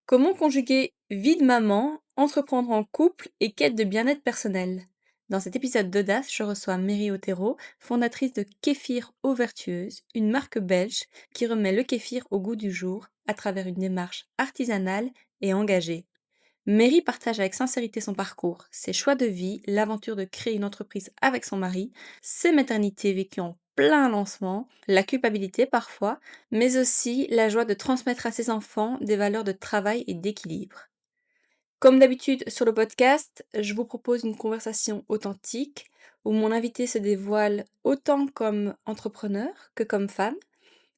Comment conjuguer vie de maman, entreprendre en couple et quête de bien-être personnel? Dans cet épisode d'Audace, je reçois Mary Otero, fondatrice de Kéfir Eau Vertueuse, une marque belge qui remet le kéfir au goût du jour à travers une démarche artisanale et engagée. Mary partage avec sincérité son parcours, ses choix de vie, l'aventure de créer une entreprise avec son mari, ses maternités vécues en plein lancement, la culpabilité parfois, mais aussi la joie de transmettre à ses enfants des valeurs de travail et d'équilibre. Comme d'habitude sur le podcast, je vous propose une conversation authentique où mon invité se dévoile autant comme entrepreneur que comme femme,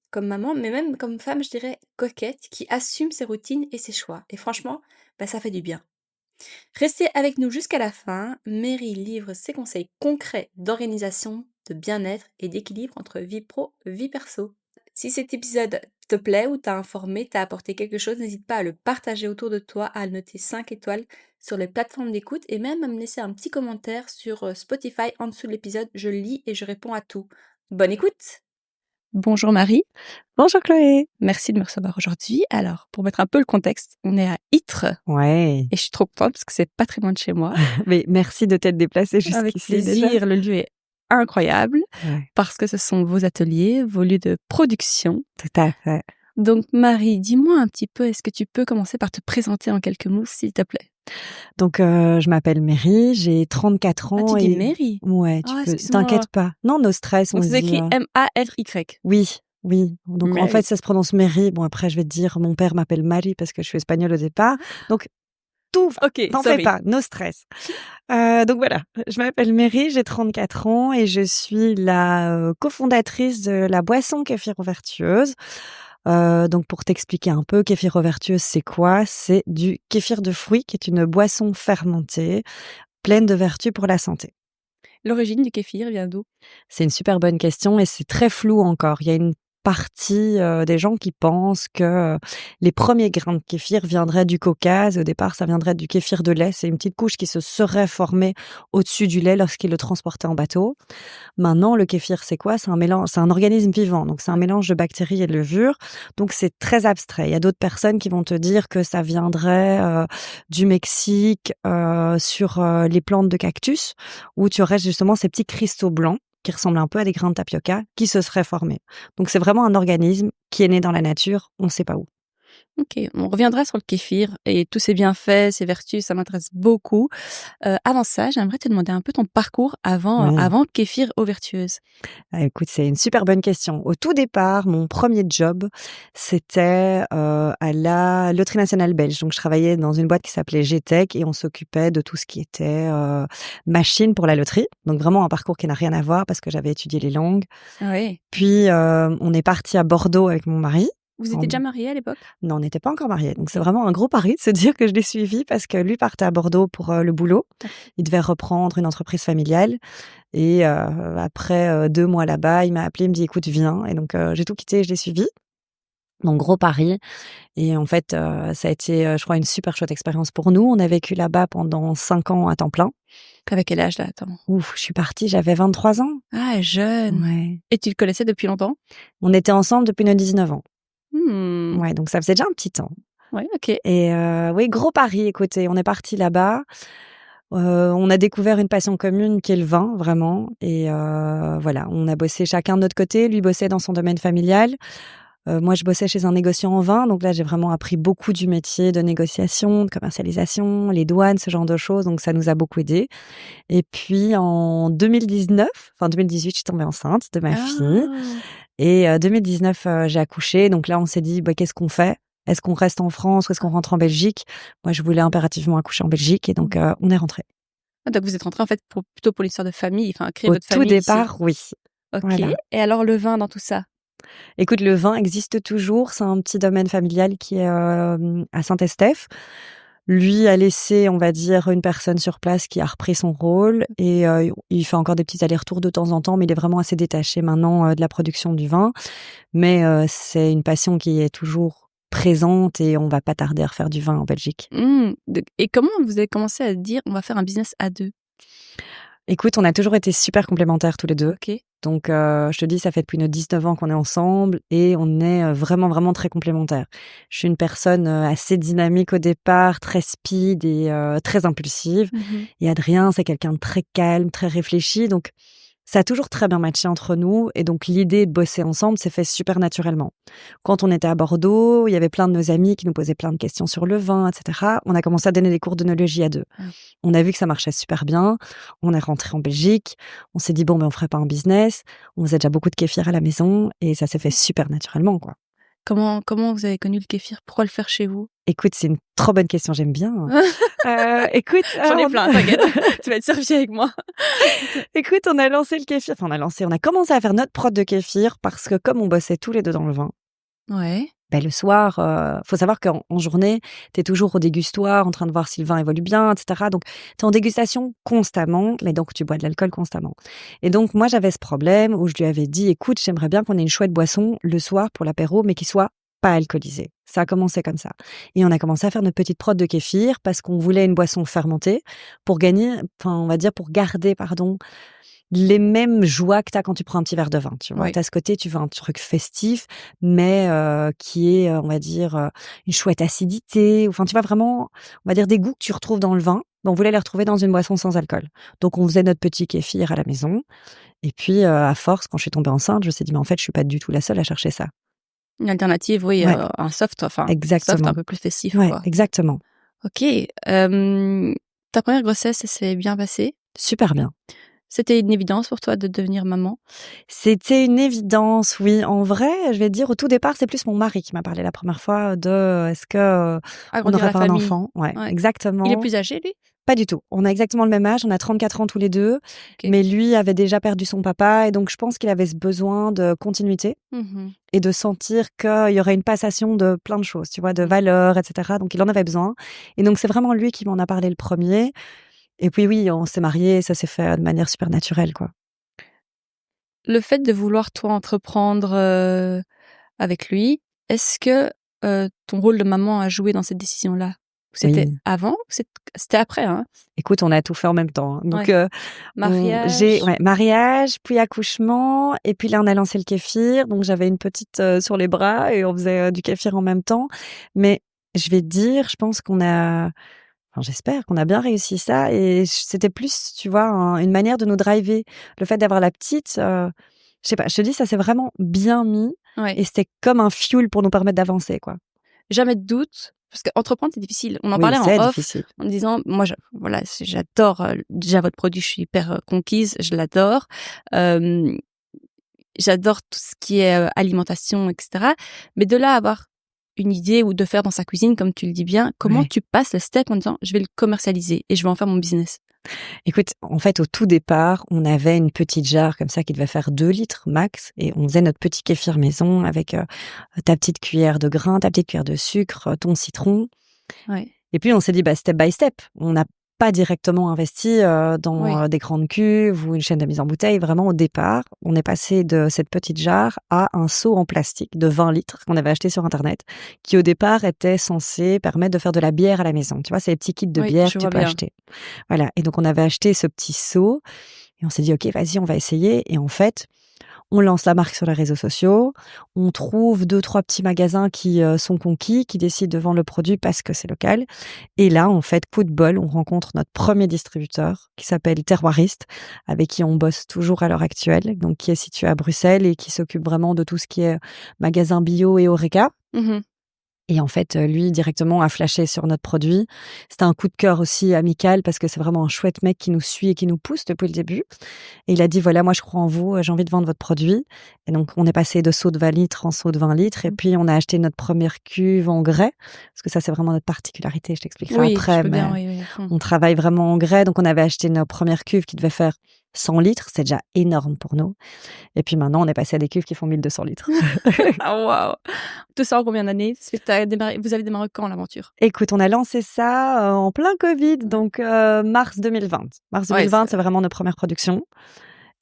comme maman, mais même comme femme, je dirais, coquette, qui assume ses routines et ses choix. Et franchement, ça fait du bien. Restez avec nous jusqu'à la fin. Mary livre ses conseils concrets d'organisation, de bien-être et d'équilibre entre vie pro et vie perso. Si cet épisode te plaît ou t'a informé, t'a apporté quelque chose, n'hésite pas à le partager autour de toi, à le noter 5 étoiles sur les plateformes d'écoute et même à me laisser un petit commentaire sur Spotify en dessous de l'épisode. Je lis et je réponds à tout. Bonne écoute! Bonjour Marie. Bonjour Chloé. Merci de me recevoir aujourd'hui. Alors, pour mettre un peu le contexte, on est à Ytre. Ouais. Et je suis trop contente parce que c'est pas très loin de chez moi. Mais merci de t'être déplacée Avec jusqu'ici plaisir, déjà. le lieu est incroyable Ouais, parce que ce sont vos ateliers, vos lieux de production. tout à fait. Donc Marie, dis-moi un petit peu, est-ce que tu peux commencer par te présenter en quelques mots, s'il te plaît? Donc je m'appelle Mary, j'ai 34 Ah, ans tu dis et Mary? ouais, tu Ah, peux, excuse-moi. t'inquiète pas. Non, no stress, on Donc c'est dit écrit M-A-R-Y. oui, oui. Donc en Mary. fait, ça se prononce Mary. Bon après, je vais te dire, mon père m'appelle Marie parce que je suis espagnole au départ. Donc tout va. Ok, T'en fais sorry. pas, no stress. Donc voilà, je m'appelle Mary, j'ai 34 ans et je suis la cofondatrice de la boisson Kéfir Eau Vertueuse. Donc pour t'expliquer un peu, Kéfir Eau Vertueuse, c'est quoi? C'est du kéfir de fruits, qui est une boisson fermentée, pleine de vertus pour la santé. L'origine du kéfir vient d'où? C'est une super bonne question et c'est très flou encore. Il y a une partie des gens qui pensent que les premiers grains de kéfir viendraient du Caucase. Au départ, ça viendrait du kéfir de lait. C'est une petite couche qui se serait formée au-dessus du lait lorsqu'ils le transportaient en bateau. Maintenant, le kéfir, c'est quoi? C'est un mélange, c'est un organisme vivant. Donc, c'est un mélange de bactéries et de levures. Donc, c'est très abstrait. Il y a d'autres personnes qui vont te dire que ça viendrait du Mexique sur les plantes de cactus, où tu aurais justement ces petits cristaux blancs qui ressemblent un peu à des grains de tapioca qui se seraient formés. Donc, c'est vraiment un organisme qui est né dans la nature. On ne sait pas où. Ok, on reviendra sur le kéfir et tous ses bienfaits, ses vertus, ça m'intéresse beaucoup. Avant ça, j'aimerais te demander un peu ton parcours avant, Ouais. avant Kéfir Eau Vertueuse. Ah, écoute, c'est une super bonne question. Au tout départ, mon premier job, c'était à la Loterie nationale belge. Donc, je travaillais dans une boîte qui s'appelait GTech et on s'occupait de tout ce qui était machine pour la loterie. Donc, vraiment un parcours qui n'a rien à voir parce que j'avais étudié les langues. Oui. Puis, on est parti à Bordeaux avec mon mari. Vous étiez déjà mariés à l'époque? Non, on n'était pas encore mariés. Donc, c'est vraiment un gros pari de se dire que je l'ai suivi parce que lui partait à Bordeaux pour le boulot. Il devait reprendre une entreprise familiale. Et après 2 mois là-bas, il m'a appelé, il me dit: «Écoute, viens» et donc j'ai tout quitté et je l'ai suivi. Donc gros pari et en fait, ça a été, je crois une super chouette expérience pour nous. On a vécu là-bas pendant 5 ans à temps plein. Avec quel âge là? Attends. Ouf, je suis partie, j'avais 23 ans. Ah, jeune. Ouais. Et tu le connaissais depuis longtemps? On était ensemble depuis nos 19 ans. Mmh. Ouais, donc ça faisait déjà un petit temps Ouais, OK. et oui, gros pari, écoute et on est partis là-bas. On a découvert une passion commune qui est le vin, vraiment et voilà, on a bossé chacun de notre côté. Lui bossait dans son domaine familial. Moi, je bossais chez un négociant en vin, donc là, j'ai vraiment appris beaucoup du métier de négociation, de commercialisation, les douanes, ce genre de choses, donc ça nous a beaucoup aidés. Et puis en 2019, enfin 2018, je suis tombée enceinte de ma fille Ah! et 2019, j'ai accouché. Donc là, on s'est dit: «Bah, qu'est-ce qu'on fait? Est-ce qu'on reste en France ou est-ce qu'on rentre en Belgique?» Moi, je voulais impérativement accoucher en Belgique et donc on est rentrés. Ah, donc vous êtes rentrés en fait plutôt pour l'histoire de famille, enfin créer Au votre tout famille ici. départ, oui. OK. Voilà. Et alors le vin dans tout ça? Écoute, le vin existe toujours. C'est un petit domaine familial qui est à Saint-Estèphe. Lui a laissé, on va dire, une personne sur place qui a repris son rôle et il fait encore des petits allers-retours de temps en temps, mais il est vraiment assez détaché maintenant de la production du vin. Mais c'est une passion qui est toujours présente et on va pas tarder à refaire du vin en Belgique. Mmh. Et comment vous avez commencé à dire: «On va faire un business à 2»? Écoute, on a toujours été super complémentaires tous les 2. OK. Donc, je te dis, ça fait depuis nos 19 ans qu'on est ensemble et on est vraiment, vraiment très complémentaires. Je suis une personne assez dynamique au départ, très speed et très impulsive. Mmh. Et Adrien, c'est quelqu'un de très calme, très réfléchi. Donc, ça a toujours très bien matché entre nous. Et donc, l'idée de bosser ensemble s'est fait super naturellement. Quand on était à Bordeaux, il y avait plein de nos amis qui nous posaient plein de questions sur le vin, etc. On a commencé à donner des cours d'œnologie à deux. Ah. On a vu que ça marchait super bien. On est rentré en Belgique. On s'est dit, bon, mais on ferait pas un business. On faisait déjà beaucoup de kéfir à la maison et ça s'est fait super naturellement, quoi. Comment vous avez connu le kéfir? Pourquoi le faire chez vous? Écoute, c'est une trop bonne question, j'aime bien. Écoute, J'en ai plein, t'inquiète, tu vas être servi avec moi. écoute, on a lancé le kéfir. Enfin, on a commencé à faire notre prod de kéfir parce que comme on bossait tous les deux dans le vin, Ouais. le soir, faut savoir qu'en journée, tu es toujours au dégustoire, en train de voir si le vin évolue bien, etc. Donc, tu es en dégustation constamment, mais donc tu bois de l'alcool constamment. Et donc, moi, j'avais ce problème où je lui avais dit, écoute, j'aimerais bien qu'on ait une chouette boisson le soir pour l'apéro, mais qui soit pas alcoolisée. Ça a commencé comme ça. Et on a commencé à faire notre petite prod de kéfir parce qu'on voulait une boisson fermentée pour pour garder, les mêmes joies que tu as quand tu prends un petit verre de vin, tu vois. Oui. Tu as ce côté, tu veux un truc festif, mais qui est, une chouette acidité. Enfin, tu vois, vraiment, on va dire, des goûts que tu retrouves dans le vin. On voulait les retrouver dans une boisson sans alcool. Donc, on faisait notre petit kéfir à la maison. Et puis, à force, quand je suis tombée enceinte, je me suis dit, mais en fait, je suis pas du tout la seule à chercher ça. Une alternative, oui, Ouais, un soft, enfin, soft un exactement. peu plus festif, Ouais, quoi. exactement. OK, ta première grossesse, elle s'est bien passée? Super bien. C'était une évidence pour toi de devenir maman? C'était une évidence, oui. En vrai, je vais te dire, au tout départ, c'est plus mon mari qui m'a parlé la première fois de est-ce que on Agrandir n'aurait la pas un famille? enfant? Ouais, Ouais. Il est exactement. plus âgé, lui? Pas du tout. On a exactement le même âge. On a 34 ans tous les deux. OK. Mais lui avait déjà perdu son papa. Et donc, je pense qu'il avait ce besoin de continuité Mmh. et de sentir qu'il y aurait une passation de plein de choses, tu vois, de Mmh. valeurs, etc. Donc, il en avait besoin. Et donc, c'est vraiment lui qui m'en a parlé le premier. Et puis, oui, on s'est mariés. Ça s'est fait de manière super naturelle, quoi. Le fait de vouloir, toi, entreprendre, avec lui, est-ce que, ton rôle de maman a joué dans cette décision-là? Ou c'était Oui. avant ou c'était après, hein? Écoute, on a tout fait en même temps, hein. Donc, Ouais. Mariage? mariage, puis accouchement et puis là, on a lancé le kéfir. Donc j'avais une petite, sur les bras et on faisait, du kéfir en même temps. Mais je vais te dire, je pense j'espère qu'on a bien réussi ça et c'était plus, tu vois, une manière de nous driver. Le fait d'avoir la petite, je sais pas, je te dis, ça s'est vraiment bien mis Ouais. et c'était comme un fuel pour nous permettre d'avancer, quoi. Jamais de doute? Parce qu'entreprendre, c'est difficile. On en Oui, parlait en c'est off, difficile. en disant moi j'adore, déjà votre produit, je suis hyper, conquise, je l'adore. Hem, j'adore tout ce qui est, alimentation et cetera. Mais de là à avoir une idée ou de faire dans sa cuisine, comme tu le dis bien, comment Ouais. tu passes le step en disant: «Je vais le commercialiser et je vais en faire mon business»? Écoute, en fait, au tout départ, on avait une petite jarre comme ça qui devait faire 2 litres max et on faisait notre petit kéfir maison avec, ta petite cuillère de grains, ta petite cuillère de sucre, ton citron Ouais. et puis on s'est dit, bah, step by step. On n'a pas directement investi, dans, Oui. des grandes cuves ou une chaîne de mise en bouteille. Vraiment au départ, on est passé de cette petite jarre à un seau en plastique de 20 litres qu'on avait acheté sur internet, qui au départ était censé permettre de faire de la bière à la maison. Tu vois, c'est les petits kits de Oui, bière je que tu vois peux bien. acheter. Voilà et donc on avait acheté ce petit seau et on s'est dit: «OK, vas-y, on va essayer» et en fait, on lance la marque sur les réseaux sociaux. On trouve 2-3 petits magasins qui, sont conquis, qui décident de vendre le produit parce que c'est local et là, en fait, coup de bol, on rencontre notre premier distributeur qui s'appelle Terroiriste, avec qui on bosse toujours à l'heure actuelle, donc qui est situé à Bruxelles et qui s'occupe vraiment de tout ce qui est magasin bio et horeca. Mmh. Et en fait, lui, directement, a flashé sur notre produit. C'était un coup de cœur aussi amical parce que c'est vraiment un chouette mec qui nous suit et qui nous pousse depuis le début. Et il a dit, voilà, moi, je crois en vous, j'ai envie de vendre votre produit. Et donc, on est passé de seau de 20 litres en seau de 20 litres. Et puis, on a acheté notre première cuve en grès. Parce que ça, c'est vraiment notre particularité. Je t'expliquerai Oui, je après. veux Mais bien, oui, oui, à fond. on travaille vraiment en grès. Donc, on avait acheté nos premières cuves qui devaient faire 100 litres. C'est déjà énorme pour nous. Et puis maintenant, on est passé à des cuves qui font 1200 litres. Ah waouh! Tout ça en combien d'années? Parce que vous avez démarré quand l'aventure? Écoute, on a lancé ça, en plein Covid, donc mars 2020. Mars Ouais, 2020, c'est vraiment nos premières productions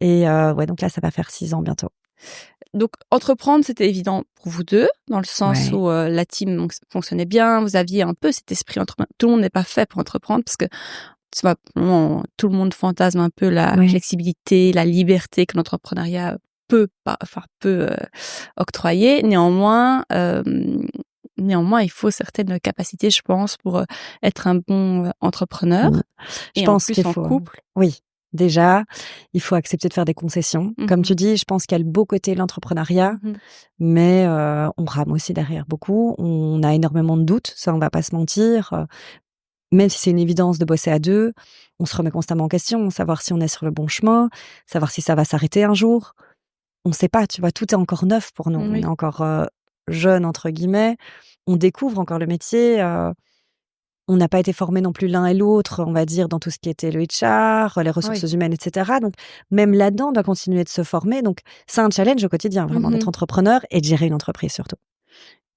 et ouais, donc là, ça va faire 6 ans bientôt. donc entreprendre, c'était évident pour vous 2, dans le sens Ouais. où, la team donc fonctionnait bien, vous aviez un peu cet esprit entrepreneur. Tout le monde n'est pas fait pour entreprendre parce que tu vois, tout le monde fantasme un peu la Ouais. flexibilité, la liberté que l'entrepreneuriat peut octroyer. Néanmoins, il faut certaines capacités, je pense, pour être un bon entrepreneur Mmh. Je et en pense plus qu'il en faut couple. oui, déjà, il faut accepter de faire des concessions. Comme Mmh. tu dis, je pense qu'il y a le beau côté de l'entrepreneuriat, Mmh. mais on rame aussi derrière beaucoup. On a énormément de doutes, ça, on va pas se mentir, même si c'est une évidence de bosser à 2, on se remet constamment en question, savoir si on est sur le bon chemin, savoir si ça va s'arrêter un jour. On sait pas, tu vois? Tout est encore neuf pour nous. On est Oui. encore, «jeunes» entre guillemets. On découvre encore le métier, on n'a pas été formés non plus l'un et l'autre, on va dire, dans tout ce qui était le HR, les ressources Oui. humaines et cetera. Donc même là-dedans, on doit continuer de se former. Donc c'est un challenge au quotidien vraiment d'être Mmh. entrepreneur et de gérer une entreprise surtout.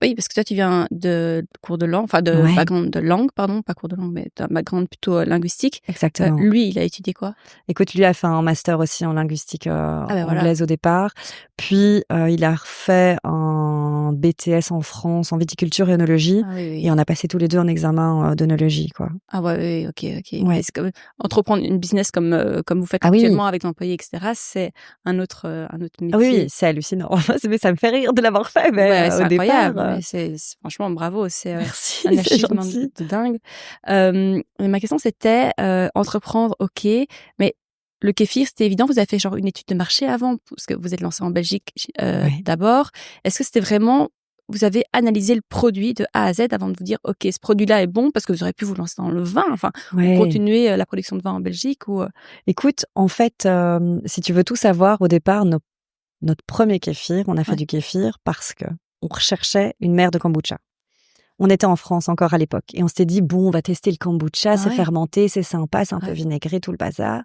Oui, parce que toi, tu viens de cours de langue, enfin de Ouais, background de langue, pardon, pas cours de langue, mais tu as un background plutôt, linguistique. exactement. Lui, il a étudié quoi? Écoute, lui a fait un master aussi en linguistique, Ah ben voilà. anglaise au départ. Puis, il a refait un BTS en France en viticulture et œnologie Ah oui, et oui. on a passé tous les 2 un examen, d'œnologie, quoi. Ah ouais, oui, oui, OK, OK. Mais Ouais. c'est comme entreprendre une business comme vous faites Ah oui! actuellement avec l'employé et cetera, c'est un autre Ah oui, oui, métier. c'est hallucinant. Mais ça me fait rire de l'avoir fait, mais, Ouais, c'est au départ, incroyable, mais c'est franchement bravo, c'est, merci, un c'est achievement gentil. de dingue. Ma question c'était, entreprendre, OK, mais le kéfir, c'était évident? Vous avez fait genre une étude de marché avant? Parce que vous êtes lancé en Belgique, Ouais. d'abord. Est-ce que c'était vraiment vous avez analysé le produit de A à Z avant de vous dire: «OK, ce produit-là est bon», parce que vous auriez pu vous lancer dans le vin, enfin, ou Ouais. continuer, la production de vin en Belgique ou? Écoute, en fait, si tu veux tout savoir, au départ, notre premier kéfir, on a fait Ouais. du kéfir parce qu'on recherchait une mère de kombucha. On était en France encore à l'époque et on s'était dit: «Bon, on va tester le kombucha, Ah c'est ouais? fermenté, c'est sympa, c'est un peu Ouais. vinaigré, tout le bazar»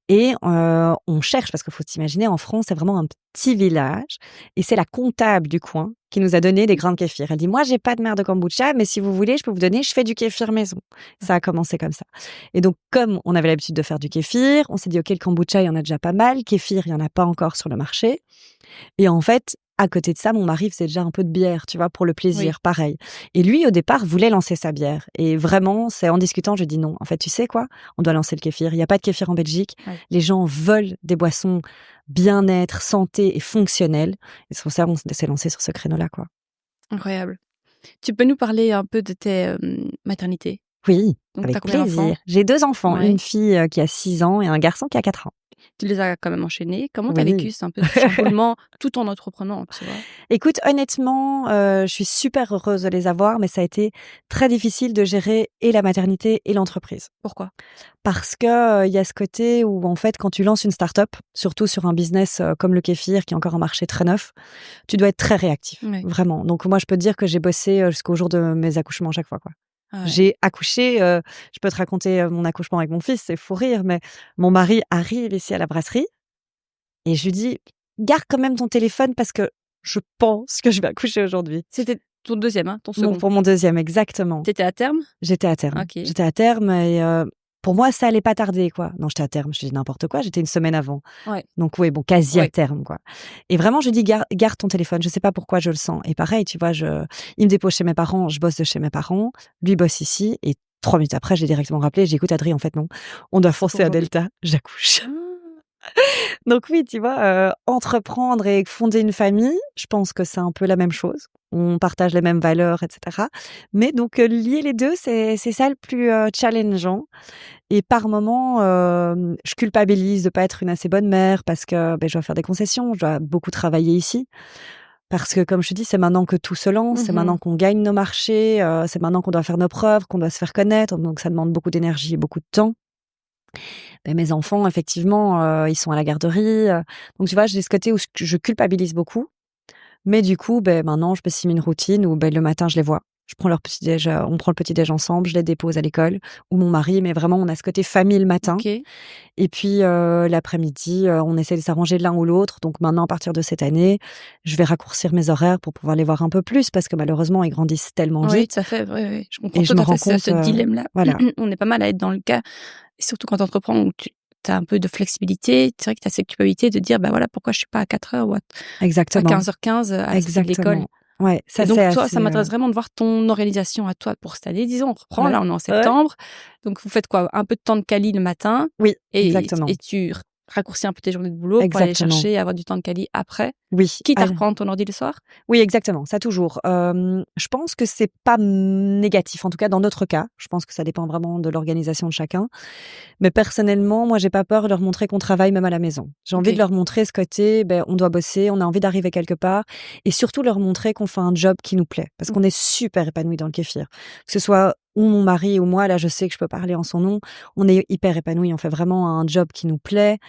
et on cherche parce qu'il faut s'imaginer en France, c'est vraiment un petit village et c'est la comptable du coin qui nous a donné des grains de kéfir. Elle dit: «Moi, j'ai pas de mère de kombucha, mais si vous voulez, je peux vous donner, je fais du kéfir maison». Ça a commencé comme ça et donc comme on avait l'habitude de faire du kéfir, on s'est dit: «OK, le kombucha, il y en a déjà pas mal, kéfir, il y en a pas encore sur le marché». Et en fait, à côté de ça, mon mari faisait déjà un peu de bière, tu vois, pour le Oui. plaisir, pareil. Et lui, au départ, voulait lancer sa bière. Et vraiment, c'est en discutant, je dis non. En fait, tu sais quoi? On doit lancer le kéfir. Il y a pas de kéfir en Belgique. Ouais. Les gens veulent des boissons bien-être, santé et fonctionnelles. Et c'est pour ça qu'on s'est lancé sur ce créneau-là, quoi. Incroyable. Tu peux nous parler un peu de tes, maternités? Oui, Donc tu as avec combien d'enfants? plaisir. J'ai 2 enfants, une Ouais. fille qui a 6 ans et un garçon qui a 4 ans. Tu les as quand même enchaînés. Comment tu as Oui. vécu c'est un peu ce chamboulement tout en entreprenant, tu vois? Écoute, honnêtement, je suis super heureuse de les avoir, mais ça a été très difficile de gérer et la maternité et l'entreprise. Pourquoi? Parce que, il y a ce côté où, en fait, quand tu lances une start-up, surtout sur un business, comme le kéfir, qui est encore un marché très neuf, tu dois être très réactif, Ouais. vraiment. Donc moi, je peux te dire que j'ai bossé, jusqu'au jour de mes accouchements à chaque fois, quoi. Ah ouais. J'ai accouché, je peux te raconter, mon accouchement avec mon fils, c'est fou rire, mais mon mari arrive ici à la brasserie et je lui dis: «Garde quand même ton téléphone parce que je pense que je vais accoucher aujourd'hui». C'était ton deuxième, hein? Ton Mon second. pour mon deuxième, exactement. Tu étais à terme? J'étais à terme. OK. J'étais à terme et pour moi, ça allait pas tarder, quoi. Non, j'étais à terme, je te dis n'importe quoi, j'étais une semaine avant. Ouais. Donc oui, bon, quasi à Ouais. terme, quoi. Et vraiment, je dis: Garde ton téléphone». Je sais pas pourquoi je le sens et pareil, tu vois, il me dépose chez mes parents, je bosse de chez mes parents, lui bosse ici et 3 minutes après, j'ai directement rappelé, j'ai dit: «Écoute Adri, en fait non, on doit C'est pour foncer à aujourd'hui. Delta, j'accouche». Ah! Donc oui, tu vois, entreprendre et fonder une famille, je pense que c'est un peu la même chose. On partage les mêmes valeurs et cetera. Mais donc lier les 2, c'est ça le plus, challengeant et par moments, je culpabilise de pas être une assez bonne mère parce que, beh, je dois faire des concessions, je dois beaucoup travailler ici. Parce que comme je te dis, c'est maintenant que tout se lance, c'est Mmh. maintenant qu'on gagne nos marchés, c'est maintenant qu'on doit faire nos preuves, qu'on doit se faire connaître, donc ça demande beaucoup d'énergie et beaucoup de temps. Beh, mes enfants, effectivement, ils sont à la garderie, donc tu vois, j'ai ce côté où je culpabilise beaucoup, mais du coup, beh, maintenant, je me suis mis une routine où, beh, le matin, je les vois. Je prends leur petit déj, on prend le petit déj ensemble, je les dépose à l'école ou mon mari, mais vraiment, on a ce côté famille le matin OK. et puis, l'après-midi, on essaie de s'arranger l'un ou l'autre, donc maintenant, à partir de cette année, je vais raccourcir mes horaires pour pouvoir les voir un peu plus parce que malheureusement, ils grandissent tellement Oui, vite tout à fait, oui, oui. Je comprends et je tout me à fait rends ce compte, ce dilemme-là. voilà, On est pas mal à être dans le cas, et surtout quand tu entreprends où tu as un peu de flexibilité. C'est vrai que tu as cette culpabilité de dire: «Bah, voilà, pourquoi je suis pas à 4 heures ou à exactement, 15h15 à la sortie de l'école?» exactement. Ouais, ça Et donc c'est toi, assez, ça m'intéresse vraiment de voir ton organisation à toi pour cette année. Disons, on reprend, ouais, là, on est en ouais. septembre. Donc vous faites quoi? Un peu de temps de quali le matin Oui, et exactement, tu raccourcis un peu tes journées de boulot pour aller les exactement. chercher et avoir du temps de quali après, Oui, quitte à reprendre ton ordi le soir? oui, exactement, ça toujours. Je pense que c'est pas négatif, en tout cas dans notre cas. Je pense que ça dépend vraiment de l'organisation de chacun. Mais personnellement, moi, j'ai pas peur de leur montrer qu'on travaille même à la maison. J'ai envie de OK. leur montrer ce côté, on doit bosser, on a envie d'arriver quelque part et surtout leur montrer qu'on fait un job qui nous plaît parce Mmh. qu'on est super épanouis dans le kéfir. Que ce soit ou mon mari ou moi, là, je sais que je peux parler en son nom, on est hyper épanouis, on fait vraiment un job qui nous plaît.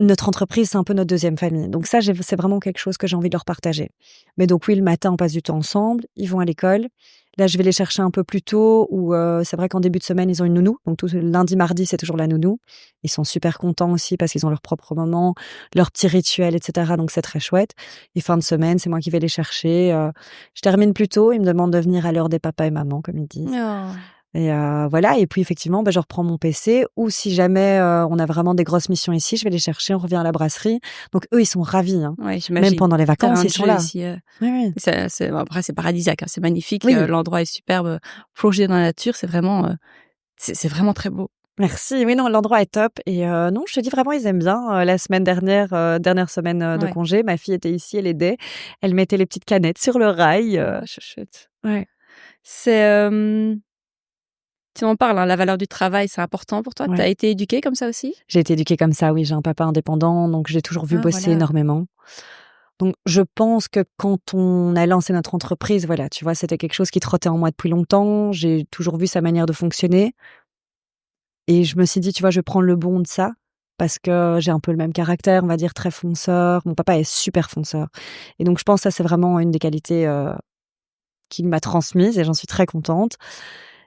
Notre entreprise, c'est un peu notre deuxième famille. Donc ça, c'est vraiment quelque chose que j'ai envie de leur partager. Mais donc oui, le matin, on passe du temps ensemble. Ils vont à l'école. Là, je vais les chercher un peu plus tôt ou c'est vrai qu'en début de semaine, ils ont une nounou. Donc tout lundi, mardi, c'est toujours la nounou. Ils sont super contents aussi parce qu'ils ont leur propre moment, leur petit rituel, etc. Donc c'est très chouette. Et fin de semaine, c'est moi qui vais les chercher. Je termine plus tôt. Ils me demandent de venir à l'heure des papas et mamans, comme ils disent. Oh. Et voilà et puis effectivement, je reprends mon PC ou si jamais, on a vraiment des grosses missions ici, je vais les chercher, on revient à la brasserie. Donc eux, ils sont ravis, hein. Ouais, Même j'imagine. pendant les vacances, Terrain ils de sont jeu là. aussi, Oui, oui. c'est bon, après c'est paradisiaque, hein, c'est magnifique, Oui, l'endroit est superbe, plongé dans la nature, c'est vraiment, c'est vraiment très beau. merci. Oui, non, l'endroit est top et non, je te dis vraiment, ils aiment bien. La semaine dernière, dernière semaine, de Ouais. congé, ma fille était ici, elle aidait. Elle mettait les petites canettes sur le rail, Oh, chouchouette. ouais, C'est, tu m'en parles, hein, la valeur du travail, c'est important pour toi? Tu ouais. as été éduquée comme ça aussi? J'ai été éduquée comme ça, oui, j'ai un papa indépendant, donc j'ai toujours vu Ah bosser voilà. énormément. Donc je pense que quand on a lancé notre entreprise, voilà, tu vois, c'était quelque chose qui trottait en moi depuis longtemps. J'ai toujours vu sa manière de fonctionner et je me suis dit: «Tu vois, je vais prendre le bon de ça» parce que j'ai un peu le même caractère, on va dire très fonceur. Mon papa est super fonceur et donc je pense que ça, c'est vraiment une des qualités, qu'il m'a transmises et j'en suis très contente.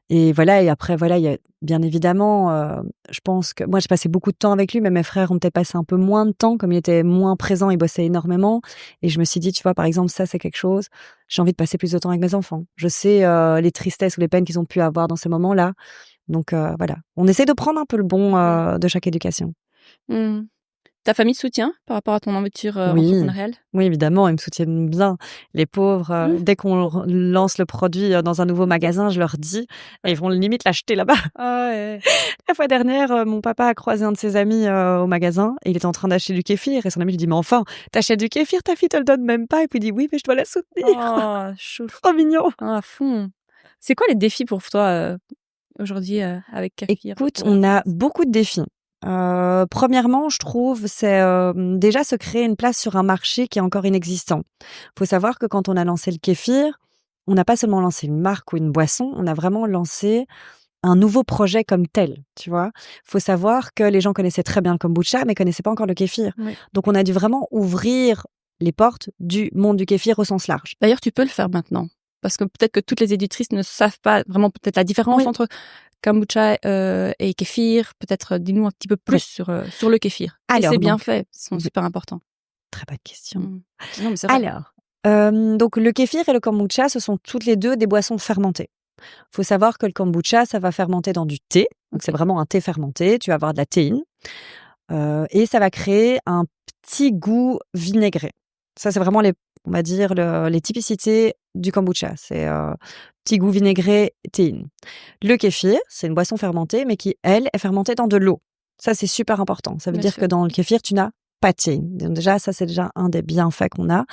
Et voilà et après voilà, il y a bien évidemment, je pense que moi j'ai passé beaucoup de temps avec lui, mais mes frères ont peut-être passé un peu moins de temps, comme il était moins présent, il bossait énormément et je me suis dit, tu vois, par exemple, ça c'est quelque chose, j'ai envie de passer plus de temps avec mes enfants. Je sais, les tristesses ou les peines qu'ils ont pu avoir dans ces moments-là, donc voilà. On essaie de prendre un peu le bon, Mmh. de chaque éducation. Mmh. Ta famille te soutient par rapport à ton aventure, Oui, entrepreneuriale? oui évidemment, ils me soutiennent bien. Les pauvres, Mmh. dès qu'on lance le produit, dans un nouveau magasin, je leur dis et ils vont limite l'acheter là-bas. Ah ouais. La fois dernière, mon papa a croisé un de ses amis, au magasin et il était en train d'acheter du kéfir et son ami lui dit: «Mais enfin, tu du kéfir? Ta fille te le donne même pas» et puis il dit: «Oui, mais je dois la soutenir». Oh, chou. Trop mignon. Ah, à fond. C'est quoi les défis pour toi, aujourd'hui, avec Kefir Écoute, on a Overseas? beaucoup de défis. Premièrement, je trouve, c'est, déjà se créer une place sur un marché qui est encore inexistant. Faut savoir que quand on a lancé le kéfir, on n'a pas seulement lancé une marque ou une boisson, on a vraiment lancé un nouveau projet comme tel, tu vois? Faut savoir que les gens connaissaient très bien le kombucha, mais connaissaient pas encore le kéfir. Oui. Donc on a dû vraiment ouvrir les portes du monde du kéfir au sens large. D'ailleurs, tu peux le faire maintenant. Parce que peut-être que toutes les éditrices ne savent pas vraiment peut-être la différence Oui, entre kombucha, et kéfir. Peut-être, dis-nous un petit peu plus oui. sur le kéfir et ses Alors donc bienfaits sont v super importants. très bonne question. Mmh. Non, mais c'est vrai. Alors, donc le kéfir et le kombucha, ce sont toutes les 2 des boissons fermentées. Faut savoir que le kombucha, ça va fermenter dans du thé, donc c'est OK. vraiment un thé fermenté, tu vas avoir de la théine, et ça va créer un petit goût vinaigré. Ça, c'est vraiment les on va dire les typicités du kombucha. C'est, petit goût vinaigré, théine. Le kéfir, c'est une boisson fermentée, mais qui, elle, est fermentée dans de l'eau. Ça, c'est super important. Ça veut Bien dire sûr. que dans le kéfir, tu n'as pas de théine. Donc déjà, ça, c'est déjà un des bienfaits qu'on a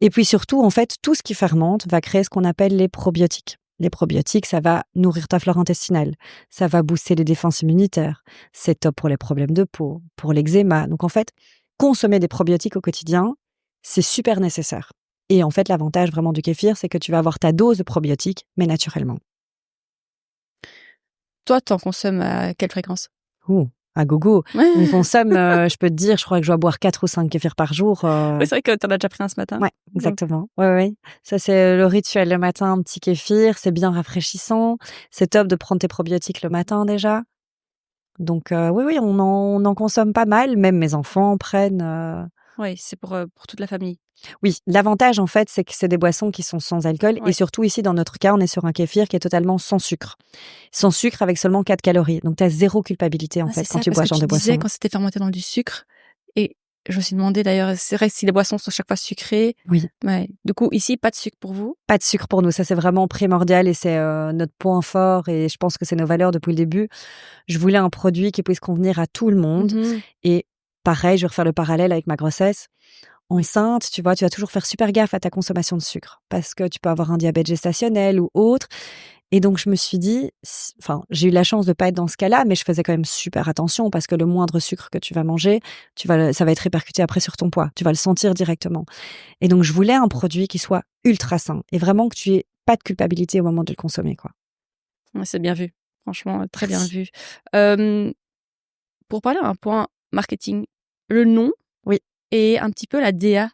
et puis surtout, en fait, tout ce qui fermente va créer ce qu'on appelle les probiotiques. Les probiotiques, ça va nourrir ta flore intestinale, ça va booster les défenses immunitaires, c'est top pour les problèmes de peau, pour l'eczéma. Donc en fait, consommer des probiotiques au quotidien, c'est super nécessaire. Et en fait, l'avantage vraiment du kéfir, c'est que tu vas avoir ta dose de probiotiques, mais naturellement. Toi, tu en consommes à quelle fréquence? Ouh, à gogo. On consomme, je peux te dire, je crois que je dois boire 4 ou 5 kéfirs par jour. Oui, c'est vrai que tu en as déjà pris un ce matin. Ouais, Donc exactement. Ouais, ouais. Ça, c'est le rituel le matin, un petit kéfir, c'est bien rafraîchissant. C'est top de prendre tes probiotiques le matin déjà. Donc oui, oui, on en consomme pas mal, même mes enfants prennent, oui, c'est pour toute la famille. oui, l'avantage en fait, c'est que c'est des boissons qui sont sans alcool et Ouais. surtout ici dans notre cas, on est sur un kéfir qui est totalement sans sucre. Sans sucre avec seulement 4 calories. Donc tu as 0 culpabilité en Ah, c'est fait quand ça, tu parce bois que ce genre tu de disais boisson. quand c'était fermenté dans du sucre et Je me suis demandé d'ailleurs, c'est vrai que si les boissons sont chaque fois sucrées, Oui. ouais. Du coup, ici, pas de sucre pour vous? Pas de sucre pour nous, ça c'est vraiment primordial et c'est, notre point fort et je pense que c'est nos valeurs depuis le début. Je voulais un produit qui puisse convenir à tout le monde Mmh. et pareil, je vais refaire le parallèle avec ma grossesse. Oui. Enceinte, tu vois, tu vas toujours faire super gaffe à ta consommation de sucre parce que tu peux avoir un diabète gestationnel ou autre et donc je me suis dit enfin, j'ai eu la chance de pas être dans ce cas-là, mais je faisais quand même super attention parce que le moindre sucre que tu vas manger, ça va être répercuté après sur ton poids. Tu vas le sentir directement et donc je voulais un produit qui soit ultra sain et vraiment que tu aies pas de culpabilité au moment de le consommer, quoi. Ouais, c'est bien vu. Franchement, très bien Merci. vu. Hem, pour parler un point marketing, le nom Oui, et un petit peu la DA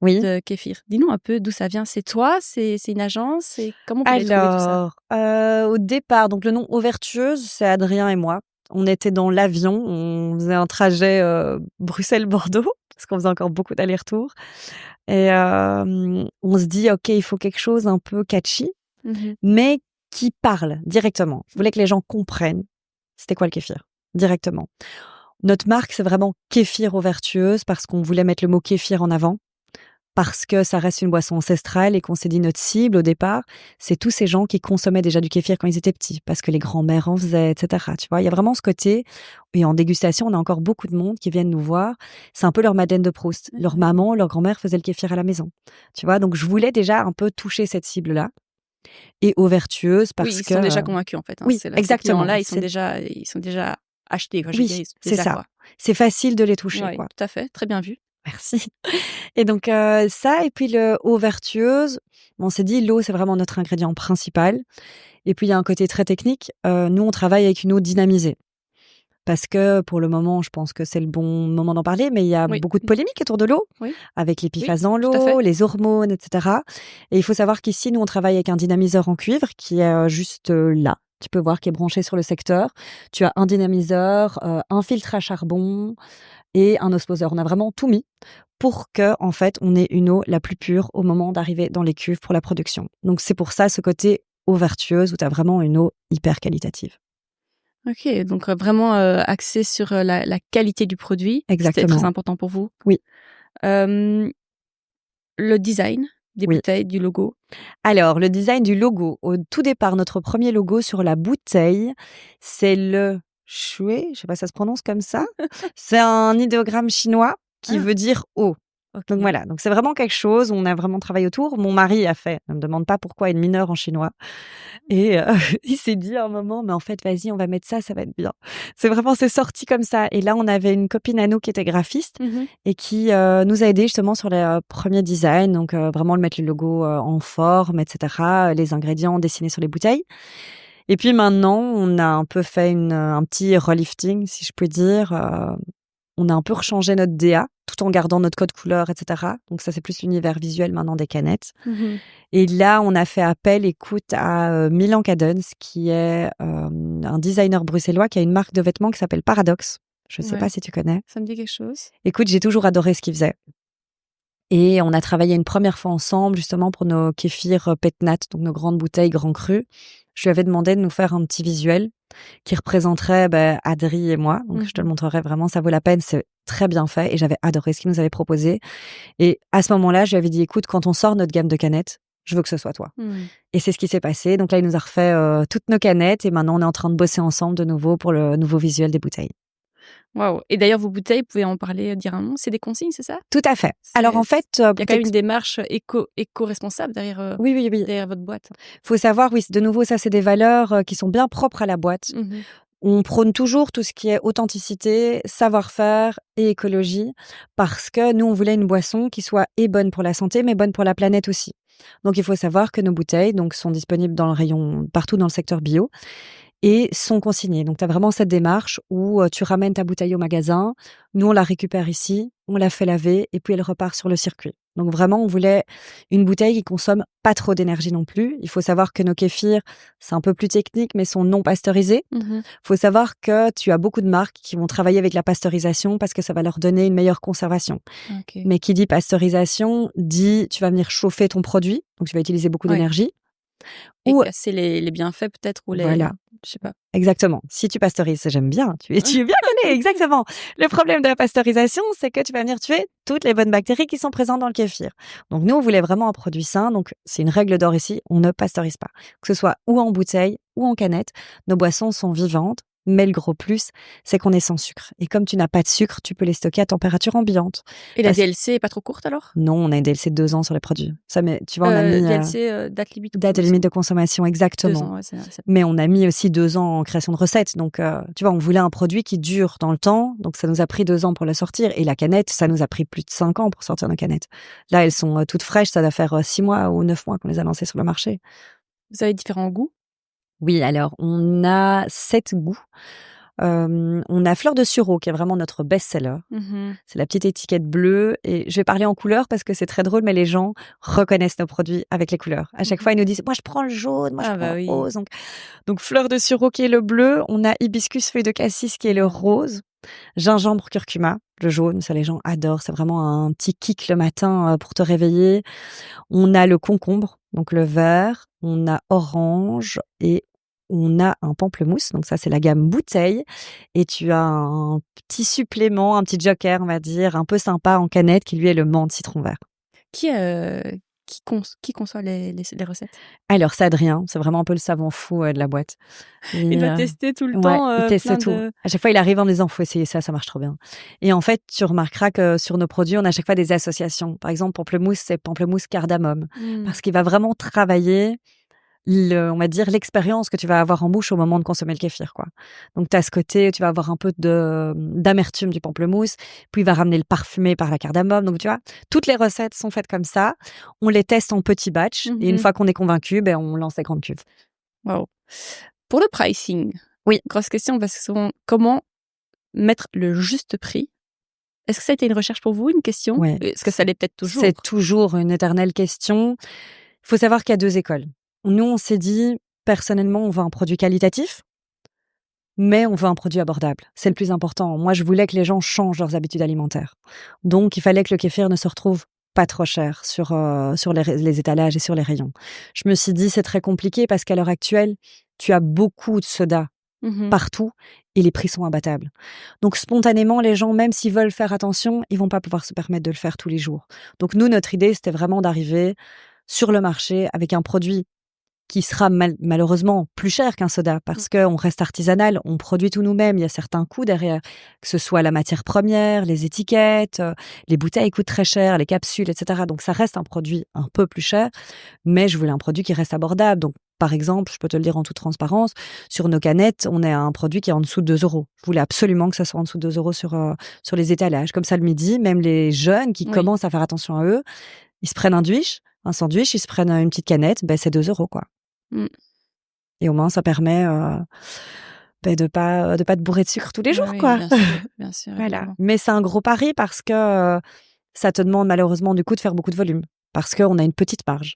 oui. de Kéfir. Dis-nous un peu d'où ça vient. C'est toi? C'est une agence? C'est comment vous avez trouvé tout ça? Alors, au départ, donc le nom Eaux Vertueuses, c'est Adrien et moi. On était dans l'avion, on faisait un trajet, Bruxelles-Bordeaux, parce qu'on faisait encore beaucoup d'allers-retours et on se dit: «OK, il faut quelque chose un peu catchy, Mmh. mais qui parle directement». Je voulais que les gens comprennent c'était quoi le kéfir, directement. Notre marque, c'est vraiment Kéfir Eaux Vertueuses parce qu'on voulait mettre le mot kéfir en avant. Parce que ça reste une boisson ancestrale et qu'on s'est dit notre cible au départ, c'est tous ces gens qui consommaient déjà du kéfir quand ils étaient petits, parce que les grands-mères en faisaient, et cetera, tu vois? Il y a vraiment ce côté et en dégustation, on a encore beaucoup de monde qui viennent nous voir. C'est un peu leur Madeleine de Proust. Leur Mmh. maman, leur grand-mère faisait le kéfir à la maison, tu vois? Donc je voulais déjà un peu toucher cette cible-là et aux vertueuses Oui, parce ils que, sont déjà convaincus en fait, hein. oui, C'est là, ces exactement, clients-là, c'est ils sont déjà achetés quoi, je veux dire, oui, ils sont c'est déjà ça. quoi. C'est facile de les toucher, Oui, quoi. tout à fait, très bien vu. Merci. Et donc ça et puis le eau vertueuse, on s'est dit l'eau, c'est vraiment notre ingrédient principal et puis il y a un côté très technique, nous on travaille avec une eau dynamisée. Parce que pour le moment, je pense que c'est le bon moment d'en parler, mais il y a Oui, beaucoup de polémiques autour de l'eau, oui, avec oui, l'épiphtase dans tout à fait. l'eau, les hormones et cetera et il faut savoir qu'ici, nous, on travaille avec un dynamiseur en cuivre qui est, juste, là. Tu peux voir qui est branché sur le secteur. Tu as un dynamiseur, un filtre à charbon et un osmoseur. On a vraiment tout mis pour que, en fait, on ait une eau la plus pure au moment d'arriver dans les cuves pour la production. Donc c'est pour ça ce côté eau vertueuse où tu as vraiment une eau hyper qualitative. OK, donc vraiment, axé sur, la qualité du produit. C'était très Exactement. important pour vous. Oui, Hem, le design des oui. bouteilles, du logo. Alors le design du logo, au tout départ, notre premier logo sur la bouteille, c'est le shui, je sais pas si ça se prononce comme ça. C'est un idéogramme chinois qui Ah, veut dire eau. Donc OK. voilà, donc c'est vraiment quelque chose, on a vraiment travaillé autour. Mon mari a fait, ne me demande pas pourquoi, une mineure en chinois. Et il s'est dit à un moment: «Mais en fait, vas-y, on va mettre ça va être bien». C'est sorti comme ça et là, on avait une copine à nous qui était graphiste Mmh. et qui, nous a aidés justement sur les, premiers designs, donc vraiment le mettre le logo, en forme et cetera, les ingrédients dessinés sur les bouteilles et puis maintenant, on a un peu fait un petit relifting, si je puis dire, on a un peu rechangé notre DA, tout en gardant notre code couleur et cetera, donc ça, c'est plus l'univers visuel maintenant des canettes. Mmh. Et là, on a fait appel, écoute, à, Milan Cadens, qui est, un designer bruxellois qui a une marque de vêtements qui s'appelle Paradox. Je ne sais pas Ouais, si tu connais? ça me dit quelque chose. Écoute, j'ai toujours adoré ce qu'il faisait et on a travaillé une première fois ensemble, justement, pour nos kéfirs, Petnat, donc nos grandes bouteilles Grand Cru. Je lui avais demandé de nous faire un petit visuel qui représenterait, Adri et moi, donc je te le Mmh. montrerai vraiment, ça vaut la peine, c'est très bien fait et j'avais adoré ce qu'il nous avait proposé et à ce moment-là, je lui avais dit: «Écoute, quand on sort notre gamme de canettes, je veux que ce soit toi». Mmh. Et c'est ce qui s'est passé. Donc là, il nous a refait, toutes nos canettes et maintenant on est en train de bosser ensemble de nouveau pour le nouveau visuel des bouteilles. Waouh, et d'ailleurs vos bouteilles, vous pouvez en parler, dire un nom? C'est des consignes, c'est ça? Tout à fait. Alors C'est en fait, il y a pour quand même une t'ex démarche éco-responsable derrière, oui, oui, oui. derrière votre boîte. Faut savoir, oui, de nouveau, ça, c'est des valeurs, qui sont bien propres à la boîte. Mmh. On prône toujours tout ce qui est authenticité, savoir-faire et écologie parce que nous, on voulait une boisson qui soit et bonne pour la santé, mais bonne pour la planète aussi. Donc il faut savoir que nos bouteilles, donc, sont disponibles dans le rayon partout dans le secteur bio et sont consignés. Donc, tu as vraiment cette démarche où, tu ramènes ta bouteille au magasin, nous on la récupère ici, on la fait laver et puis elle repart sur le circuit. Donc vraiment, on voulait une bouteille qui consomme pas trop d'énergie non plus. Il faut savoir que nos kéfirs, c'est un peu plus technique, mais sont non pasteurisés. Mmh. Faut savoir que tu as beaucoup de marques qui vont travailler avec la pasteurisation parce que ça va leur donner une meilleure conservation. OK. Mais qui dit pasteurisation, dit tu vas venir chauffer ton produit, donc tu vas utiliser beaucoup Ouais, d'énergie et ou casser les bienfaits peut-être ou les voilà. Je sais pas. Exactement. Si tu pasteurises, j'aime bien. Tu es bien connu, exactement. Le problème de la pasteurisation, c'est que tu vas venir tuer toutes les bonnes bactéries qui sont présentes dans le kéfir. Donc nous, on voulait vraiment un produit sain. Donc c'est une règle d'or ici, on ne pasteurise pas. Que ce soit ou en bouteille ou en canette, nos boissons sont vivantes. Mais le gros plus, c'est qu'on est sans sucre. Et comme tu n'as pas de sucre, tu peux les stocker à température ambiante. Et la DLC est pas trop courte alors? Non, on a une DLC de 2 ans sur les produits. Ça, mais tu vois, on a mis DLC, date limite de date consommation. limite de consommation, 2 exactement. ans, ouais, c'est Mais on a mis aussi 2 ans en création de recettes. Donc, tu vois, on voulait un produit qui dure dans le temps. Donc, ça nous a pris 2 ans pour le sortir. Et la canette, ça nous a pris plus de 5 ans pour sortir nos canettes. Là, elles sont toutes fraîches. Ça doit faire 6 mois ou 9 mois qu'on les a lancées sur le marché. Vous avez différents goûts? Oui, alors, on a 7 goûts. On a Fleur de Sureau, qui est vraiment notre best-seller. C'est la petite étiquette bleue. Et je vais parler en couleurs parce que c'est très drôle, mais les gens reconnaissent nos produits avec les couleurs. À chaque fois, ils nous disent, moi, je prends le jaune, moi, je prends le rose. Donc, Fleur de Sureau, qui est le bleu. On a Hibiscus Feuille de Cassis, qui est le rose. Gingembre curcuma, le jaune. Ça, les gens adorent. C'est vraiment un petit kick le matin pour te réveiller. On a le concombre, donc le vert. On a orange et on a un pamplemousse, donc ça c'est la gamme bouteille, et tu as un petit supplément, un petit joker, on va dire, un peu sympa en canette qui lui est le menthe citron vert. Qui conçoit les recettes? Alors c'est Adrien, c'est vraiment un peu le savant fou de la boîte. Il doit tester tout le ouais, temps il teste plein tout. de... À chaque fois il arrive en me disant faut essayer ça marche trop bien. Et en fait tu remarqueras que sur nos produits on a à chaque fois des associations. Par exemple pamplemousse, c'est pamplemousse cardamome, parce qu'il va vraiment travailler on va dire l'expérience que tu vas avoir en bouche au moment de consommer le kéfir, quoi. Donc tu as ce côté, tu vas avoir un peu d'amertume du pamplemousse, puis il va ramener le parfumé par la cardamome. Donc tu vois, toutes les recettes sont faites comme ça. On les teste en petits batchs et une fois qu'on est convaincu, on lance les grandes cuves. Wow. Pour le pricing, oui, grosse question parce que souvent, comment mettre le juste prix? Est-ce que ça a été une recherche pour vous, une question? Ouais. Est-ce que ça l'est peut-être toujours? C'est toujours une éternelle question. Il faut savoir qu'il y a 2 écoles. Nous, on s'est dit, personnellement, on veut un produit qualitatif, mais on veut un produit abordable. C'est le plus important. Moi, je voulais que les gens changent leurs habitudes alimentaires. Donc, il fallait que le kéfir ne se retrouve pas trop cher sur les étalages et sur les rayons. Je me suis dit, c'est très compliqué parce qu'à l'heure actuelle, tu as beaucoup de sodas partout et les prix sont imbattables. Donc, spontanément, les gens, même s'ils veulent faire attention, ils vont pas pouvoir se permettre de le faire tous les jours. Donc, nous, notre idée, c'était vraiment d'arriver sur le marché avec un produit qui sera malheureusement plus cher qu'un soda parce qu'on reste artisanal, on produit tout nous-mêmes, il y a certains coûts derrière, que ce soit la matière première, les étiquettes, les bouteilles coûtent très cher, les capsules, etc. Donc ça reste un produit un peu plus cher, mais je voulais un produit qui reste abordable. Donc par exemple, je peux te le dire en toute transparence, sur nos canettes, on a un produit qui est en dessous de 2 €. Je voulais absolument que ça soit en dessous de 2 € sur les étalages. Comme ça, le midi, même les jeunes qui commencent à faire attention à eux, ils se prennent un sandwich, ils se prennent une petite canette, c'est 2 €, quoi. Et au moins, ça permet de pas te bourrer de sucre tous les jours, quoi. Bien sûr. Voilà. Mais c'est un gros pari parce que ça te demande malheureusement du coup de faire beaucoup de volume parce qu'on a une petite marge.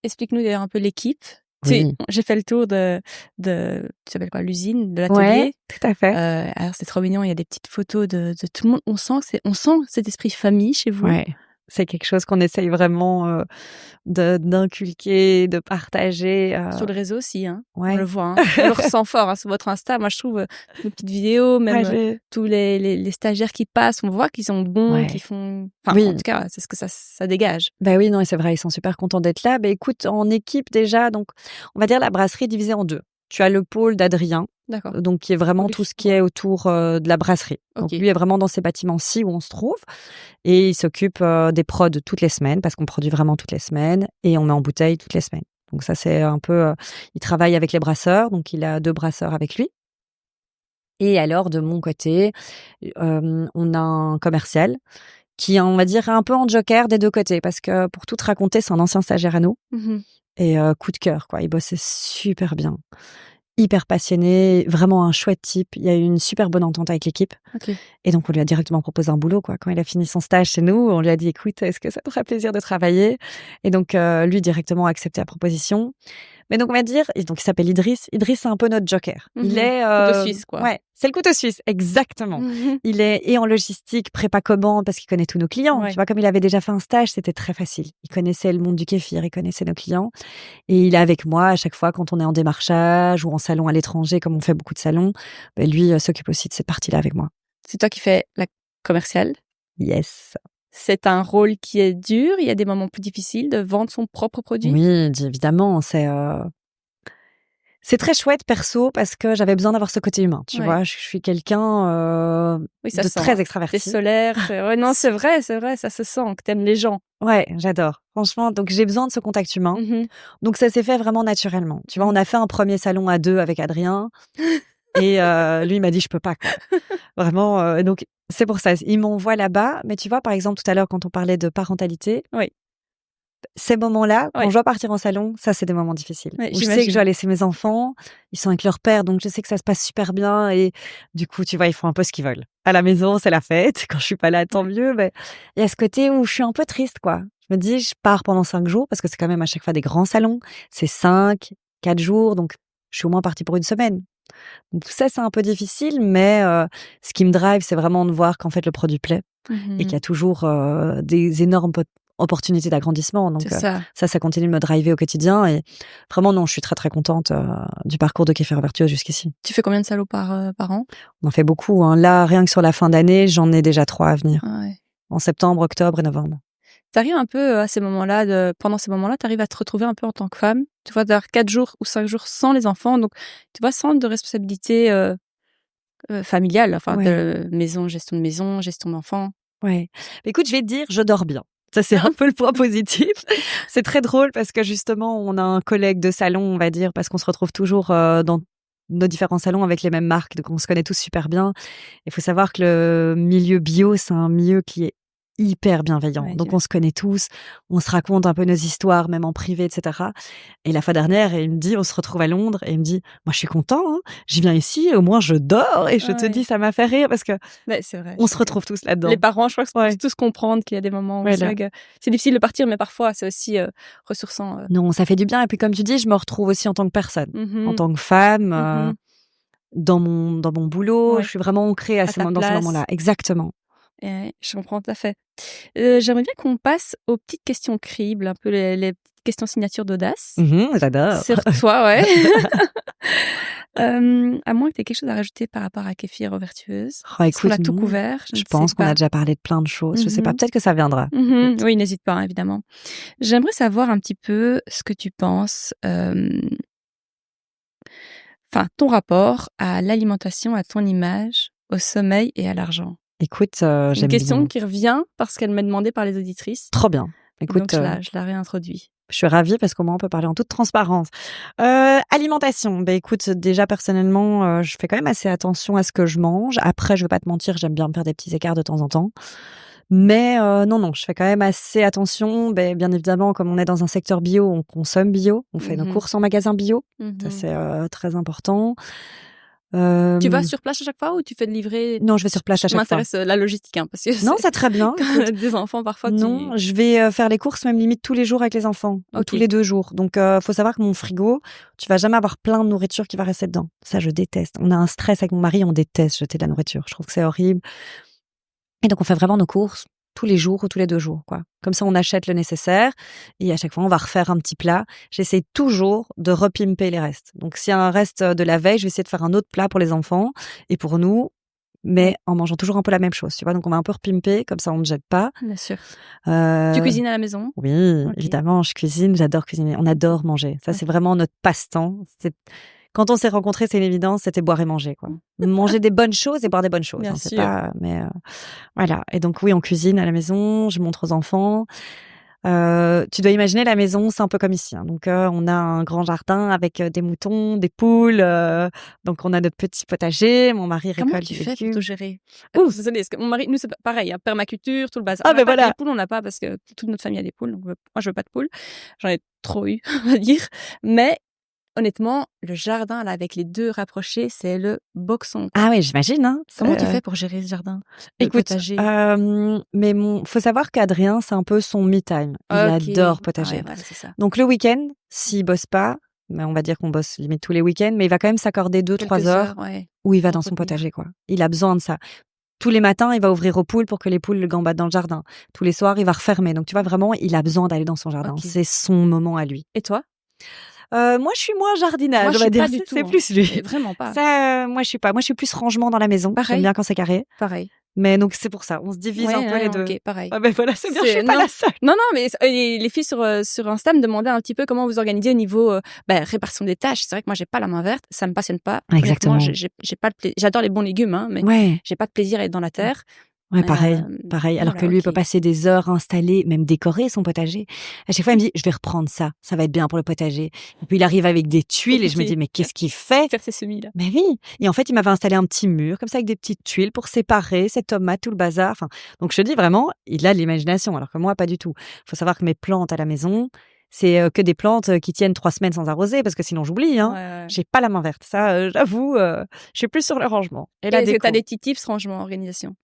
Explique-nous d'ailleurs un peu l'équipe. Oui. J'ai fait le tour tu s'appelles quoi, l'usine, de l'atelier. Ouais, tout à fait. Alors c'est trop mignon, il y a des petites photos de tout le monde. On sent cet esprit famille chez vous. Ouais. C'est quelque chose qu'on essaye vraiment d'inculquer, de partager. Sur le réseau aussi, hein. Ouais. On le voit, hein. On le ressent fort sur votre Insta. Moi, je trouve les petites vidéos, même tous les stagiaires qui passent, on voit qu'ils sont bons, qu'ils font... Enfin, en tout cas, c'est ce que ça dégage. Oui, non, et c'est vrai, ils sont super contents d'être là. Écoute, en équipe déjà, donc on va dire la brasserie est divisée en 2. Tu as le pôle d'Adrien, donc qui est vraiment tout ce qui est autour de la brasserie. Donc lui est vraiment dans ces bâtiments-ci où on se trouve et il s'occupe des prods toutes les semaines parce qu'on produit vraiment toutes les semaines et on met en bouteille toutes les semaines. Donc ça c'est un peu, il travaille avec les brasseurs, donc il a 2 brasseurs avec lui. Et alors de mon côté, on a un commercial qui, on va dire, un peu en joker des 2 côtés parce que pour tout te raconter, c'est un ancien stagiaire à nous et coup de cœur, quoi. Il bossait super bien. Hyper passionné, vraiment un chouette type. Il y a eu une super bonne entente avec l'équipe. Et donc, on lui a directement proposé un boulot, quoi. Quand il a fini son stage chez nous, on lui a dit, écoute, est-ce que ça te ferait plaisir de travailler? Et donc, lui, directement a accepté la proposition. Mais donc on va dire, et donc il s'appelle Idriss. Idriss, c'est un peu notre joker. Il est Couteau suisse, quoi. ouais, c'est le couteau suisse, exactement. Mmh. Il est et en logistique, prépa commande parce qu'il connaît tous nos clients. Ouais. Tu vois, comme il avait déjà fait un stage, c'était très facile. Il connaissait le monde du kéfir, il connaissait nos clients et il est avec moi à chaque fois quand on est en démarchage ou en salon à l'étranger, comme on fait beaucoup de salons. Ben lui s'occupe aussi de cette partie-là avec moi. C'est toi qui fais la commerciale. Yes. C'est un rôle qui est dur, il y a des moments plus difficiles de vendre son propre produit? Oui, évidemment, c'est très chouette perso parce que j'avais besoin d'avoir ce côté humain, tu Ouais. vois? Je suis quelqu'un, Oui, ça de se sent, très hein. Tu extraverti. solaire, ouais, non, c'est vrai, ça se sent que t'aimes les gens. Ouais, j'adore. Franchement, donc j'ai besoin de ce contact humain. Mmh. Donc ça s'est fait vraiment naturellement. Tu vois? On a fait un premier salon à 2 avec Adrien et lui, il m'a dit: «Je peux pas, quoi». Vraiment, donc c'est pour ça, il m'envoie là-bas. Mais tu vois, par exemple, tout à l'heure, quand on parlait de parentalité, Oui, ces moments-là, quand ouais, je dois partir en salon, ça, c'est des moments difficiles. ouais, Où je sais que je j'imagine. dois laisser mes enfants, ils sont avec leur père, donc je sais que ça se passe super bien et du coup, tu vois, ils font un peu ce qu'ils veulent. À la maison, c'est la fête. Quand je suis pas là, tant Ouais. mieux, mais il y a ce côté où je suis un peu triste, quoi. Je me dis: «Je pars pendant 5 jours» parce que c'est quand même à chaque fois des grands salons. C'est 5, 4 jours, donc je suis au moins partie pour une semaine. Donc ça, c'est un peu difficile, mais ce qui me drive, c'est vraiment de voir qu'en fait, le produit plaît et qu'il y Mmh. a toujours, des énormes opportunités d'agrandissement. C'est Donc ça. ça continue de me driver au quotidien et vraiment non, je suis très, très contente, du parcours de Kéfir Vertueuse jusqu'ici. Tu fais combien de salons par an? On en fait beaucoup, hein. Là, rien que sur la fin d'année, j'en ai déjà 3 à venir. Ah ouais. En septembre, octobre et novembre. Tu arrives un peu, à ces moments-là pendant ces moments-là, tu arrives à te retrouver un peu en tant que femme? Tu vois, d'avoir 4 jours ou 5 jours sans les enfants, donc tu vois, sans de responsabilité, familiale, enfin Ouais, de maison, gestion d'enfants. ouais. Mais écoute, je vais te dire, je dors bien. Ça, c'est un peu le point positif. C'est très drôle parce que justement, on a un collègue de salon, on va dire, parce qu'on se retrouve toujours, dans nos différents salons avec les mêmes marques, donc on se connaît tous super bien. Il faut savoir que le milieu bio, c'est un milieu qui est hyper bienveillant. Ouais, Donc on se connaît tous, on se raconte un peu nos histoires, même en privé, et cetera. Et la fois dernière, il me dit, on se retrouve à Londres et il me dit: «Moi, je suis content, hein, je viens ici, au moins je dors» et je te dis, ouais. ça m'a fait rire parce que Ouais, c'est vrai, on je se crois que retrouve tous les là-dedans. parents, je crois que Ouais, c'est tous comprendre qu'il y a des moments où c'est voilà. vrai que c'est difficile de partir, mais parfois c'est aussi, ressourçant, Non, ça fait du bien et puis comme tu dis, je me retrouve aussi en tant que personne, en Mmh tant que femme, mh. dans mon boulot. Je Ouais, suis vraiment ancrée à ta dans ces place. moments-là. Exactement. Et ouais, je comprends tout à fait. J'aimerais bien qu'on passe aux petites questions cribles, un peu les petites questions signatures d'audace. J'adore. Sur toi, ouais. À moins que tu aies quelque chose à rajouter par rapport à Kéfir aux Vertueuses? Oh Est-ce qu'on écoute, a tout non, couvert? Je je ne sais pense qu'on a pas. déjà parlé de plein de choses. Je sais pas, Mmh peut-être que ça viendra. mh. Mmh. Écoute. Oui, n'hésite pas, hein, évidemment. J'aimerais savoir un petit peu ce que tu penses, enfin, ton rapport à l'alimentation, à ton image, au sommeil et à l'argent. Écoute, C'est une j'aime question bien. qui revient parce qu'elle m'est demandée par les auditrices, Trop bien. donc Écoute, je la réintroduis. je suis ravie parce qu'au moins on peut parler en toute transparence. Alimentation, écoute, déjà personnellement, je fais quand même assez attention à ce que je mange. Après, je vais pas te mentir, j'aime bien me faire des petits écarts de temps en temps. Mais non, non, je fais quand même assez attention. Bien évidemment, comme on est dans un secteur bio, on consomme bio. On fait nos Mmh. courses en magasin bio. Ça, Mmh. c'est, très important. Tu vas Hem, sur place à chaque fois ou tu fais de livrer? non, je vais sur place à Je chaque fois. m'intéresse, la logistique, hein, parce que Non, c'est c'est très bien, quand on écoute. a des enfants parfois tu Non, je vais, faire les courses même limite tous les jours avec les enfants ou tous OK. les 2 jours. Donc faut savoir que mon frigo, tu vas jamais avoir plein de nourriture qui va rester dedans. Ça, je déteste. On a un stress avec mon mari, on déteste jeter de la nourriture. Je trouve que c'est horrible et donc on fait vraiment nos courses tous les jours ou tous les 2 jours, quoi. Comme ça, on achète le nécessaire et à chaque fois, on va refaire un petit plat. J'essaie toujours de repimper les restes. Donc s'il y a un reste, de la veille, je vais essayer de faire un autre plat pour les enfants et pour nous, mais Oui, en mangeant toujours un peu la même chose, tu vois? Donc on va un peu repimper, comme ça on ne jette pas. bien sûr. Tu Heu cuisines à la maison? Oui, OK, évidemment, je cuisine, j'adore cuisiner. On adore manger. Ça, c'est OK. vraiment notre passe-temps. Quand on s'est rencontrés, c'est une évidence, c'était boire et manger, quoi. Manger des bonnes choses et boire des bonnes choses, Bien hein, c'est sûr. pas mais voilà et donc oui, on cuisine à la maison, je montre aux enfants. Tu dois imaginer la maison, c'est un peu comme ici, hein, donc on a un grand jardin avec, des moutons, des poules, donc on a notre petit potager, mon mari Comment récolte tu des fais pour tout légumes. gérer? Ouf! Désolée, parce que mon mari nous, c'est pareil, hein, permaculture, tout le bazar. Ah On n'a ben pas les voilà! poules, on n'a pas parce que toute notre famille a des poules, donc moi, je veux pas de poules. J'en ai trop eu, on va dire. Mais honnêtement, le jardin, là, avec les 2 rapprochés, c'est le boxon, quoi. Ah oui, j'imagine, hein, Comment tu fais pour gérer ce jardin? Le écoute, potager? mais faut savoir qu'Adrien, c'est un peu son me time. Il OK. adore Ah ouais, potager. voilà, c'est ça. Donc le week-end, s'il bosse pas, Mais on va dire qu'on bosse limite tous les week-ends, mais il va quand même s'accorder 2-3 Quelques heures ouais, où il va pour dans son entretenir. potager, quoi. Il a besoin de ça. Tous les matins, il va ouvrir aux poules pour que les poules le gambadent dans le jardin. Tous les soirs, il va refermer. Donc, tu vois, vraiment, il a besoin d'aller dans son jardin. OK. C'est son moment à lui. Et toi? Moi, je suis moins jardinage, Moi, on je va suis dire. pas du tout, C'est hein, plus lui. mais vraiment pas. Ça, moi, je suis pas. Moi, je suis plus rangement dans la maison. J'aime Pareil, bien quand c'est carré. pareil. Mais donc, c'est pour ça. On se divise un Ouais, peu les non, 2. OK, pareil. Ah ben voilà, c'est bien, je suis pas Non, la seule. non, mais les filles sur Insta me demandaient un petit peu comment vous organisez au niveau, répartition des tâches. C'est vrai que moi, j'ai pas la main verte, ça me passionne pas. Honnêtement, Exactement. j'ai pas j'adore les bons légumes, hein, mais Ouais. j'ai pas de plaisir à être dans la terre. Ouais, pareil, pareil. Alors que Voilà, lui, il peut OK. passer des heures installé, même décorer son potager. À chaque fois, il me dit, je vais reprendre ça. Ça va être bien pour le potager. Et puis, il arrive avec des tuiles et je me dis, mais qu'est-ce qu'il fait? Faire ses semis, là. Mais oui. Et en fait, il m'avait installé un petit mur, comme ça, avec des petites tuiles pour séparer ses tomates, tout le bazar. Enfin, donc, je te dis vraiment, il a de l'imagination. Alors que moi, pas du tout. Faut savoir que mes plantes à la maison, c'est que des plantes qui tiennent 3 semaines sans arroser, parce que sinon, j'oublie, hein. Ouais. J'ai pas la main verte. Ça, j'avoue, je suis plus sur le rangement. Et Et la est-ce que tu as déco. des petits tips rangement, organisation?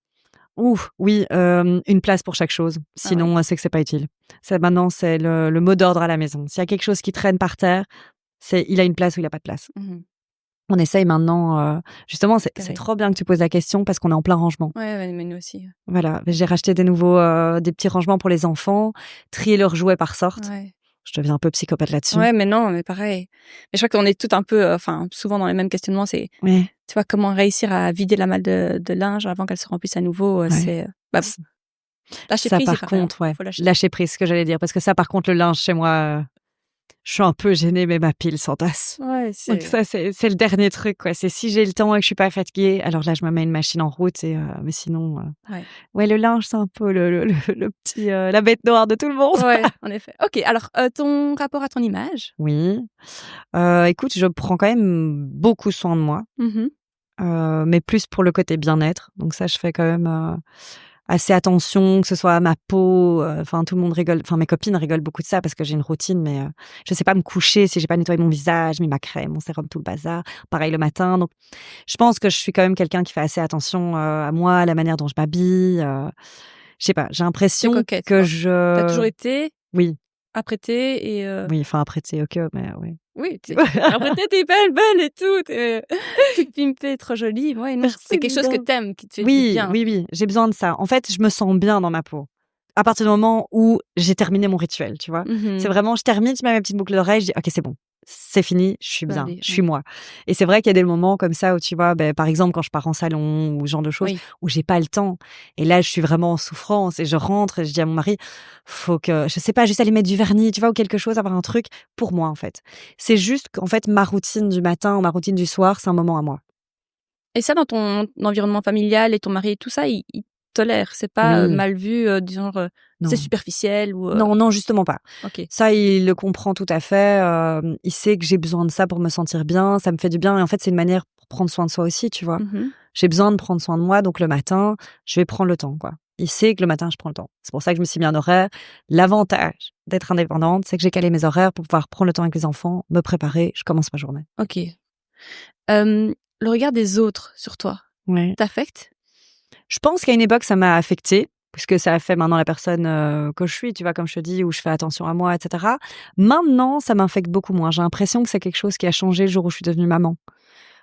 Ouf, oui, une place pour chaque chose. Ah ouais. Sinon, c'est que c'est pas utile. Ça, maintenant, c'est le mot d'ordre à la maison. S'il y a quelque chose qui traîne par terre, c'est il a une place ou il a pas de place. Mmh. On essaye maintenant, justement, c'est Carré. trop bien que tu poses la question parce qu'on est en plein rangement. Ouais, mais nous aussi. Voilà, j'ai racheté des nouveaux, des petits rangements pour les enfants, trier leurs jouets par sorte. Ouais. Je deviens un peu psychopathe là-dessus. Ouais, mais non, mais pareil. Mais je crois qu'on est toutes un peu, souvent dans les mêmes questionnements. C'est, Ouais, tu vois, comment réussir à vider la malle de linge avant qu'elle se remplisse à nouveau. ouais. C'est, C lâcher ça prise, c'est par pareil, hein. contre, ouais, Faut lâcher. lâcher prise, ce que j'allais dire, parce que ça, par contre, le linge chez moi, je suis un peu gênée, mais ma pile s'entasse. Ouais, Donc ça, c'est le dernier truc, quoi. C'est si j'ai le temps et que je suis pas fatiguée, alors là, je me mets une machine en route et mais sinon, Ouais. ouais, le linge, c'est un peu le petit, la bête noire de tout le monde. Ouais, en effet. OK, alors, ton rapport à ton image? Oui, écoute, je prends quand même beaucoup soin de moi, Mmh. mais plus pour le côté bien-être. Donc ça, je fais quand même, assez attention, que ce soit à ma peau, enfin tout le monde rigole, enfin mes copines rigolent beaucoup de ça parce que j'ai une routine, mais je sais pas me coucher si j'ai pas nettoyé mon visage, mis ma crème, mon sérum, tout le bazar. Pareil le matin, donc je pense que je suis quand même quelqu'un qui fait assez attention, à moi, à la manière dont je m'habille, je sais pas, j'ai Tu l'impression coquette, que quoi. Tu as toujours je été oui, apprêtée et oui, enfin après c'est OK, mais oui. oui, apprêtée, tu belle et tout, tu es toute pimpée, trop jolie. Ouais, non, c'est quelque chose que Évidemment. tu aimes, qui te fait du Oui, bien. oui, oui, j'ai besoin de ça. En fait, je me sens bien dans ma peau. À partir du moment où j'ai terminé mon rituel, tu vois? C'est Mmh. vraiment, je termine, je mets ma petite boucle d'oreille, je dis: «OK, c'est bon. C'est fini, je suis Tu peux bien, aller, je suis ouais. moi». Et c'est vrai qu'il y a des moments comme ça où tu vois, par exemple, quand je pars en salon ou ce genre de choses, Oui. où j'ai pas le temps. Et là, je suis vraiment en souffrance et je rentre et je dis à mon mari: «Faut que, je sais pas, juste aller mettre du vernis, tu vois? Ou quelque chose, avoir un truc pour moi, en fait». C'est juste qu'en fait, ma routine du matin ou ma routine du soir, c'est un moment à moi. Et ça, dans ton environnement familial et ton mari et tout ça, ils tolèrent? C'est pas, Oui, mal vu, du genre, c'est non. superficiel ou Non, non, justement pas. OK. Ça, il le comprend tout à fait, il sait que j'ai besoin de ça pour me sentir bien, ça me fait du bien et en fait, c'est une manière pour prendre soin de soi aussi, tu vois? Mmh. J'ai besoin de prendre soin de moi, donc le matin, je vais prendre le temps, quoi. Il sait que le matin, je prends le temps. C'est pour ça que je me suis mis un horaire. L'avantage d'être indépendante, c'est que j'ai calé mes horaires pour pouvoir prendre le temps avec les enfants, me préparer, je commence ma journée. OK. Le regard des autres sur toi Ouais. t'affecte? Je pense qu'à une époque, ça m'a affectée, puisque ça a fait maintenant la personne, que je suis, tu vois? Comme je te dis, où je fais attention à moi et cetera. Maintenant, ça m'affecte beaucoup moins. J'ai l'impression que c'est quelque chose qui a changé le jour où je suis devenue maman.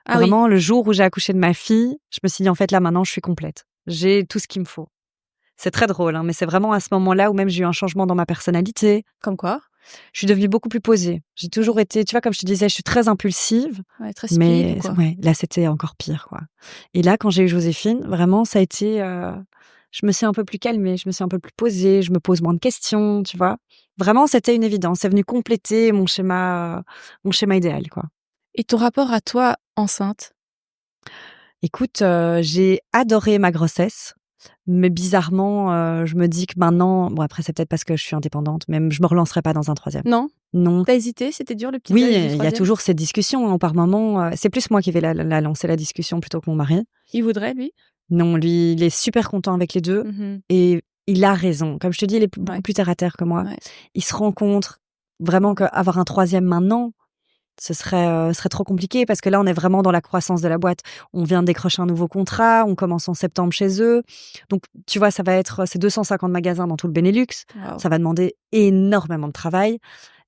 Ah oui, Vraiment, le jour où j'ai accouché de ma fille, je me suis dit: «En fait, là, maintenant, je suis complète. J'ai tout ce qu'il me faut». C'est très drôle, hein, mais c'est vraiment à ce moment-là où même j'ai eu un changement dans ma personnalité. comme quoi? Je suis devenue beaucoup plus posée. J'ai toujours été, tu vois, comme je te disais, je suis très impulsive, Ouais, très speed ou mais quoi? ouais, là, c'était encore pire, quoi. Et là, quand j'ai eu Joséphine, vraiment, ça a été, je me suis un peu plus calmée, je me suis un peu plus posée, je me pose moins de questions, tu vois? Vraiment, c'était une évidence. C'est venu compléter mon schéma idéal, quoi. Et ton rapport à toi enceinte? Écoute, j'ai adoré ma grossesse, mais bizarrement, je me dis que maintenant, bon, après, c'est peut-être parce que je suis indépendante, mais je me relancerai pas dans un troisième. Non? Non. Tu as hésité? C'était dur le petit Oui, deuil du il y a troisième. toujours cette discussion, hein, par moment, c'est plus moi qui vais la lancer la discussion plutôt que mon mari. Il voudrait lui? Non, lui, il est super content avec les 2 Mmh. et il a raison. Comme je te dis, il est beaucoup Ouais, plus terre à terre que moi. ouais. Il se rend compte vraiment qu'avoir un troisième maintenant, Ce serait trop compliqué parce que là, on est vraiment dans la croissance de la boîte. On vient de décrocher un nouveau contrat, on commence en septembre chez eux. Donc, tu vois, c'est 250 magasins dans tout le Benelux. Waouh. Ça va demander énormément de travail,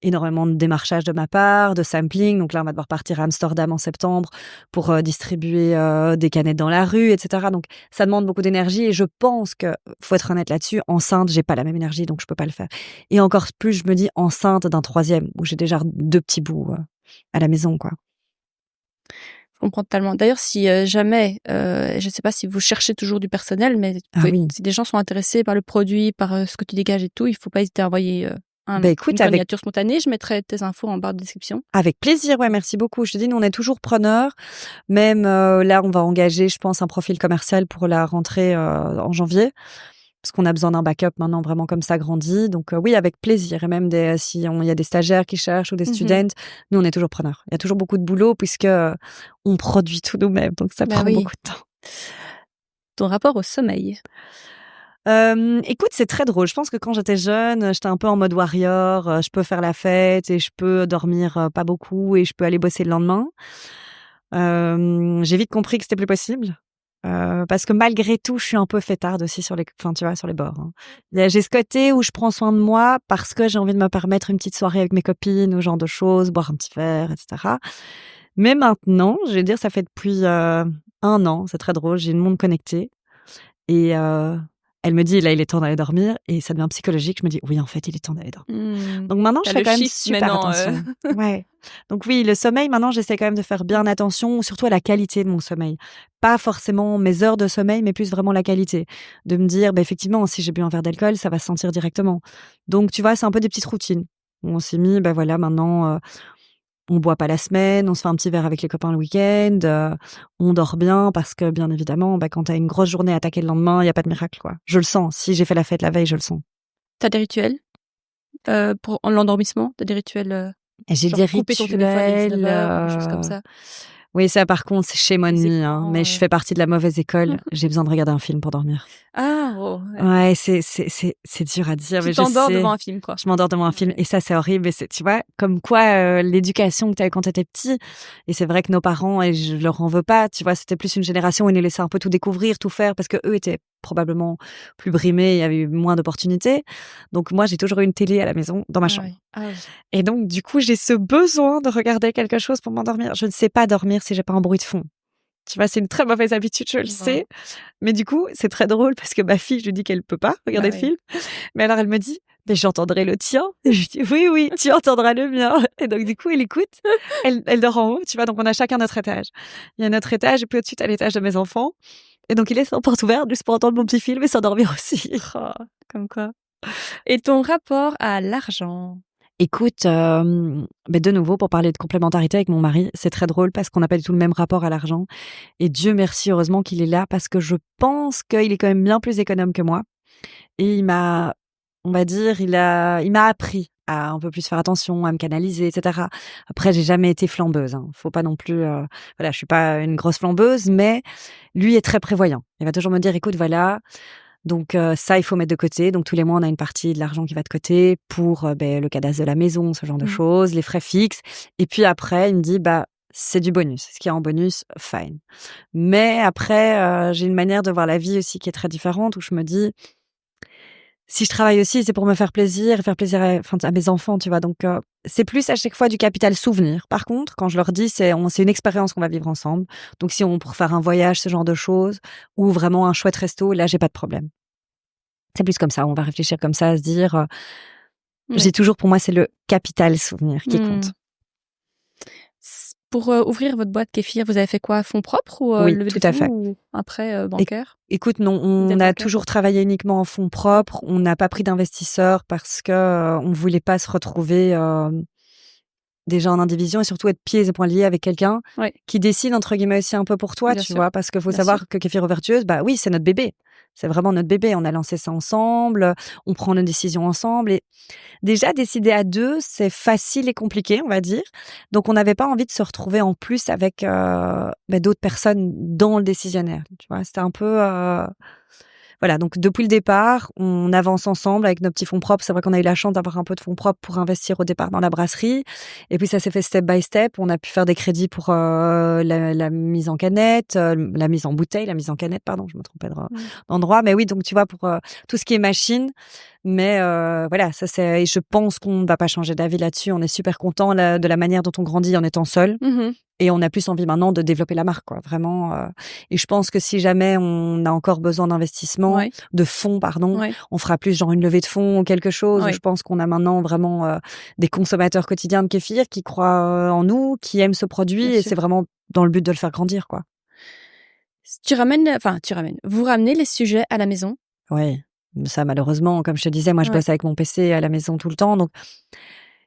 énormément de démarchage de ma part, de sampling. Donc là, on va devoir partir à Amsterdam en septembre pour distribuer des canettes dans la rue, etc. Donc, ça demande beaucoup d'énergie et je pense que, faut être honnête là-dessus, enceinte, j'ai pas la même énergie, donc je peux pas le faire. Et encore plus, je me dis enceinte d'un troisième où j'ai déjà 2 petits bouts à la maison, quoi. Je comprends totalement. D'ailleurs, si, jamais, je sais pas si vous cherchez toujours du personnel, mais Ah oui. si des gens sont intéressés par le produit, par, ce que tu dégages et tout, il faut pas hésiter à envoyer, Bah, écoute, une candidature spontanée. Je mettrai tes infos en barre de description. avec plaisir, ouais, merci beaucoup. Je te dis, nous, on est toujours preneurs. Même, là, on va engager, je pense, un profil commercial pour la rentrée, en janvier. Parce qu'on a besoin d'un backup maintenant vraiment comme ça grandit. Donc, oui, avec plaisir. Et même il y a des stagiaires qui cherchent ou des Mmh. students, nous, on est toujours preneurs. Il y a toujours beaucoup de boulot puisque, on produit tout nous-mêmes. Donc ça Bah prend oui. beaucoup de temps. Ton rapport au sommeil? Écoute, c'est très drôle. Je pense que quand j'étais jeune, j'étais un peu en mode warrior, je peux faire la fête et je peux dormir, pas beaucoup et je peux aller bosser le lendemain. J'ai vite compris que c'était plus possible, parce que malgré tout, je suis un peu fêtarde aussi tu vois, sur les bords, hein. J'ai ce côté où je prends soin de moi parce que j'ai envie de me permettre une petite soirée avec mes copines ou ce genre de choses, boire un petit verre et cetera. Mais maintenant, je vais dire, ça fait depuis, 1 an, c'est très drôle, j'ai une montre connectée et elle me dit: «Là, il est temps d'aller dormir» et ça devient psychologique. Je me dis: «Oui, en fait, il est temps d'aller dormir». Mmh. Donc maintenant, je Tu fais le quand même shift super maintenant, attention. Ouais. Donc oui, le sommeil, maintenant, j'essaie quand même de faire bien attention, surtout à la qualité de mon sommeil. Pas forcément mes heures de sommeil, mais plus vraiment la qualité. De me dire, bah, effectivement, si j'ai bu un verre d'alcool, ça va se sentir directement. Donc, tu vois, c'est un peu des petites routines. Où on s'est mis, bah voilà, maintenant, on boit pas la semaine, on se fait un petit verre avec les copains le week-end, on dort bien parce que, bien évidemment, bah, quand tu as une grosse journée à attaquer le lendemain, il y a pas de miracle, quoi. Je le sens. Si j'ai fait la fête la veille, je le sens. Tu des rituels, pour l'endormissement? Tu des rituels, Et j'ai genre des couper ton téléphone à 19 rituels, heures ou des choses comme ça? oui, ça, par contre, c'est shame on Les me, hein, écrans, mais je fais partie de la mauvaise école. J'ai besoin de regarder un film pour dormir. Ah! Oh, ouais. Ouais, c'est dur à dire, Tu mais je t'endors devant sais. un film, quoi? Je m'endors devant un film Ouais. et ça, c'est horrible et tu vois, comme quoi, l'éducation que tu avais quand tu étais petit et c'est vrai que nos parents et je leur en veux pas, tu vois, c'était plus une génération où ils nous laissaient un peu tout découvrir, tout faire parce qu'eux étaient probablement plus brimés, il y avait eu moins d'opportunités. Donc moi, j'ai toujours eu une télé à la maison, dans ma Ah chambre oui. Ah oui. et donc du coup, j'ai ce besoin de regarder quelque chose pour m'endormir. Je ne sais pas dormir si j'ai pas un bruit de fond. Tu vois, c'est une très mauvaise habitude, je le Non. sais. Mais du coup, c'est très drôle parce que ma fille, je lui dis qu'elle peut pas Bah regarder le oui. film. Mais alors elle me dit: «Mais j'entendrai le tien». Et je dis: «Oui, oui, tu entendras le mien». Et donc du coup, elle écoute. Elle dort en haut, tu vois? Donc on a chacun notre étage. Il y a notre étage et puis au-dessus, tu as l'étage de mes enfants. Et donc il laisse la porte ouverte juste pour entendre mon petit film et s'endormir aussi. Oh, comme quoi. Et ton rapport à l'argent? Écoute, de nouveau pour parler de complémentarité avec mon mari, c'est très drôle parce qu'on n'a pas du tout le même rapport à l'argent et Dieu merci, heureusement qu'il est là parce que je pense qu'il est quand même bien plus économe que moi et on va dire, il m'a appris à un peu plus faire attention, à me canaliser et cetera. Après, j'ai jamais été flambeuse, hein. Faut pas non plus, voilà, je suis pas une grosse flambeuse, mais lui est très prévoyant. Il va toujours me dire: «Écoute, voilà, donc ça, il faut mettre de côté. Donc tous les mois, on a une partie de l'argent qui va de côté pour, le cadastre de la maison, ce genre de Mmh. choses, les frais fixes et puis après, il me dit: «Bah, c'est du bonus. Ce qui est en bonus, fine». Mais après, j'ai une manière de voir la vie aussi qui est très différente où je me dis: «Si je travaille aussi, c'est pour me faire plaisir et faire plaisir à mes enfants», tu vois? Donc c'est plus à chaque fois du capital souvenir. Par contre, quand je leur dis, c'est une expérience qu'on va vivre ensemble. Donc si on pour faire un voyage, ce genre de choses ou vraiment un chouette resto, là, j'ai pas de problème. C'est plus comme ça, on va réfléchir comme ça, à se dire, Oui. j'ai toujours pour moi, c'est le capital souvenir qui Mmh. compte. Pour, ouvrir votre boîte kéfir, vous avez fait quoi? Fonds propres ou, Oui, levée tout de à fonds fait. ou un prêt, Éc bancaire? écoute, non, on Dette a bancaire? toujours travaillé uniquement en fonds propres. On n'a pas pris d'investisseurs parce que, on voulait pas se retrouver, déjà en indivision et surtout être pieds et poings liés avec quelqu'un Oui, qui décide entre guillemets aussi un peu pour toi, bien tu sûr, vois? Parce qu'il faut bien sûr. savoir que Kéfir aux Vertueuses, bah oui, c'est notre bébé. C'est vraiment notre bébé. On a lancé ça ensemble, on prend nos décisions ensemble et déjà décider à 2, c'est facile et compliqué, on va dire. Donc on n'avait pas envie de se retrouver en plus avec, d'autres personnes dans le décisionnaire, tu vois? C'était un peu, Voilà, donc depuis le départ, on avance ensemble avec nos petits fonds propres. C'est vrai qu'on a eu la chance d'avoir un peu de fonds propres pour investir au départ dans la brasserie. Et puis ça s'est fait step by step. On a pu faire des crédits pour la mise en canette, la mise en bouteille, la mise en canette, pardon, je me trompais d'endroit. Mais oui, donc tu vois, pour tout ce qui est machine. Mais voilà, ça c'est. Et je pense qu'on ne va pas changer d'avis là-dessus. On est super content de la manière dont on grandit en étant seul. Et on a plus envie maintenant de développer la marque, quoi. Vraiment. Et je pense que si jamais on a encore besoin d'investissement, de fonds, pardon, on fera plus genre une levée de fonds ou quelque chose. Je pense qu'on a maintenant vraiment des consommateurs quotidiens de kéfir qui croient en nous, qui aiment ce produit, et c'est vraiment dans le but de le faire grandir, quoi. Vous ramenez les sujets à la maison? Oui. Ça, malheureusement, comme je te disais, moi, je bosse avec mon PC à la maison tout le temps, donc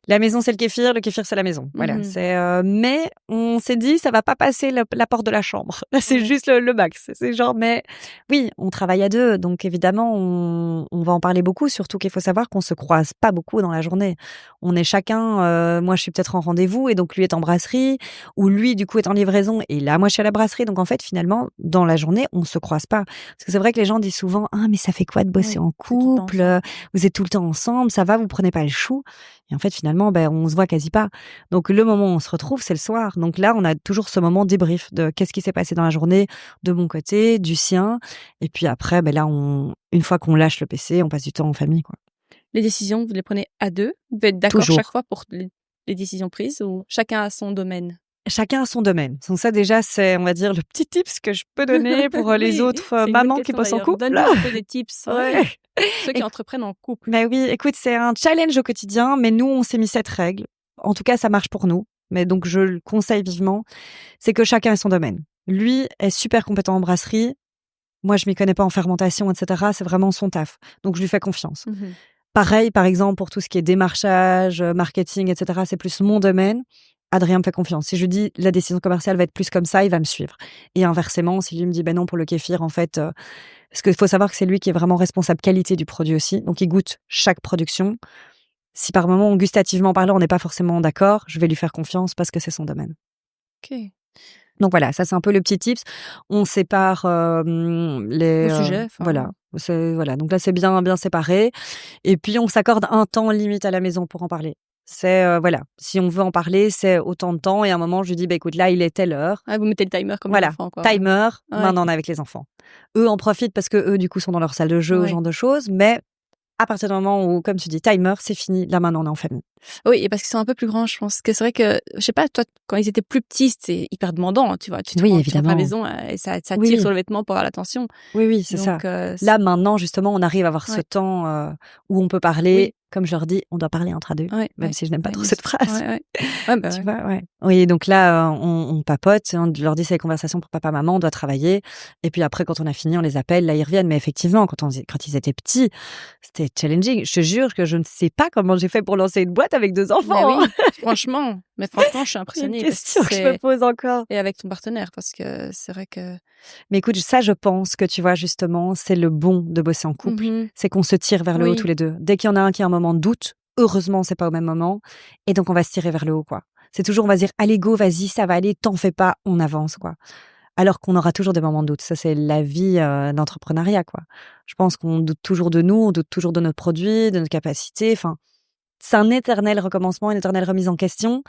la maison, c'est le kéfir c'est la maison. Voilà, c'est mais on s'est dit ça va pas passer la porte de la chambre. Là, c'est juste le max. C'est genre mais oui, on travaille à deux, donc évidemment on va en parler beaucoup, surtout qu'il faut savoir qu'on se croise pas beaucoup dans la journée. On est chacun moi je suis peut-être en rendez-vous et donc lui est en brasserie ou lui du coup est en livraison et là moi je suis à la brasserie, donc en fait finalement dans la journée, on se croise pas. Parce que c'est vrai que les gens disent souvent "Ah mais ça fait quoi de bosser en couple? Vous êtes tout le temps ensemble, ça va, vous prenez pas le chou?" Et en fait, finalement, on se voit quasi pas. Donc, le moment où on se retrouve, c'est le soir. Donc là, on a toujours ce moment débrief de qu'est-ce qui s'est passé dans la journée, de mon côté, du sien. Et puis après, là, une fois qu'on lâche le PC, on passe du temps en famille, quoi. Les décisions, vous les prenez à deux? Vous êtes d'accord Toujours. chaque fois pour les décisions prises ou chacun a son domaine? Chacun a son domaine. Donc ça, déjà, c'est, on va dire, le petit tips que je peux donner pour les autres mamans qui bossent en couple. Donne-nous un peu des tips. Ceux qui entreprennent en couple. Mais oui, écoute, c'est un challenge au quotidien, mais nous, on s'est mis cette règle. En tout cas, ça marche pour nous. Mais donc, je le conseille vivement. C'est que chacun a son domaine. Lui est super compétent en brasserie. Moi, je m'y connais pas en fermentation, etc. C'est vraiment son taf. Donc, je lui fais confiance. Pareil, par exemple, pour tout ce qui est démarchage, marketing, etc. C'est plus mon domaine. Adrien me fait confiance. Si je lui dis la décision commerciale va être plus comme ça, il va me suivre. Et inversement, si lui me dit non pour le kéfir, en fait, parce qu'il faut savoir que c'est lui qui est vraiment responsable qualité du produit aussi. Donc il goûte chaque production. Si par moment, gustativement parlant, on n'est pas forcément d'accord, je vais lui faire confiance parce que c'est son domaine. Ok. Donc voilà, ça c'est un peu le petit tips. On sépare les sujets. Voilà. Voilà. Donc là c'est bien séparé. Et puis on s'accorde un temps limite à la maison pour en parler. C'est voilà, si on veut en parler, c'est autant de temps et à un moment je lui dis écoute là il est telle heure. Ah, vous mettez le timer comme les enfants quoi. Timer, maintenant on est avec les enfants. Eux en profitent parce que eux du coup sont dans leur salle de jeu, ce genre de choses, mais à partir du moment où, comme tu dis, timer, c'est fini. Là, maintenant, on est en famille. Oui, et parce qu'ils sont un peu plus grands, je pense que c'est vrai que, je sais pas, toi, quand ils étaient plus petits, c'est hyper demandant, tu vois. Tu te rentres à la maison et ça tire sur le vêtement pour avoir l'attention. Oui, c'est ça. Là, maintenant, justement, on arrive à avoir ce temps où on peut parler. Comme je leur dis, on doit parler entre deux, même si je n'aime pas trop cette phrase. Tu vois, oui, donc là, on papote, on leur dit c'est les conversations pour papa, maman, on doit travailler. Et puis après, quand on a fini, on les appelle, là, ils reviennent. Mais effectivement, quand ils étaient petits, c'était challenging. Je te jure que je ne sais pas comment j'ai fait pour lancer une boîte avec 2 enfants. Mais oui, franchement, je suis impressionnée. C'est une question que je me pose encore. Et avec ton partenaire, parce que c'est vrai que... Mais écoute, ça, je pense que, tu vois, justement, c'est le bon de bosser en couple. C'est qu'on se tire vers le haut tous les deux. Dès qu'il y en a un qui a un moment de doute, heureusement, c'est pas au même moment. Et donc, on va se tirer vers le haut, quoi. C'est toujours, on va se dire, allez, go, vas-y, ça va aller, t'en fais pas, on avance, quoi. Alors qu'on aura toujours des moments de doute. Ça, c'est la vie d'entrepreneuriat, quoi. Je pense qu'on doute toujours de nous, on doute toujours de notre produit, de notre capacité. Enfin, c'est un éternel recommencement, une éternelle remise en question.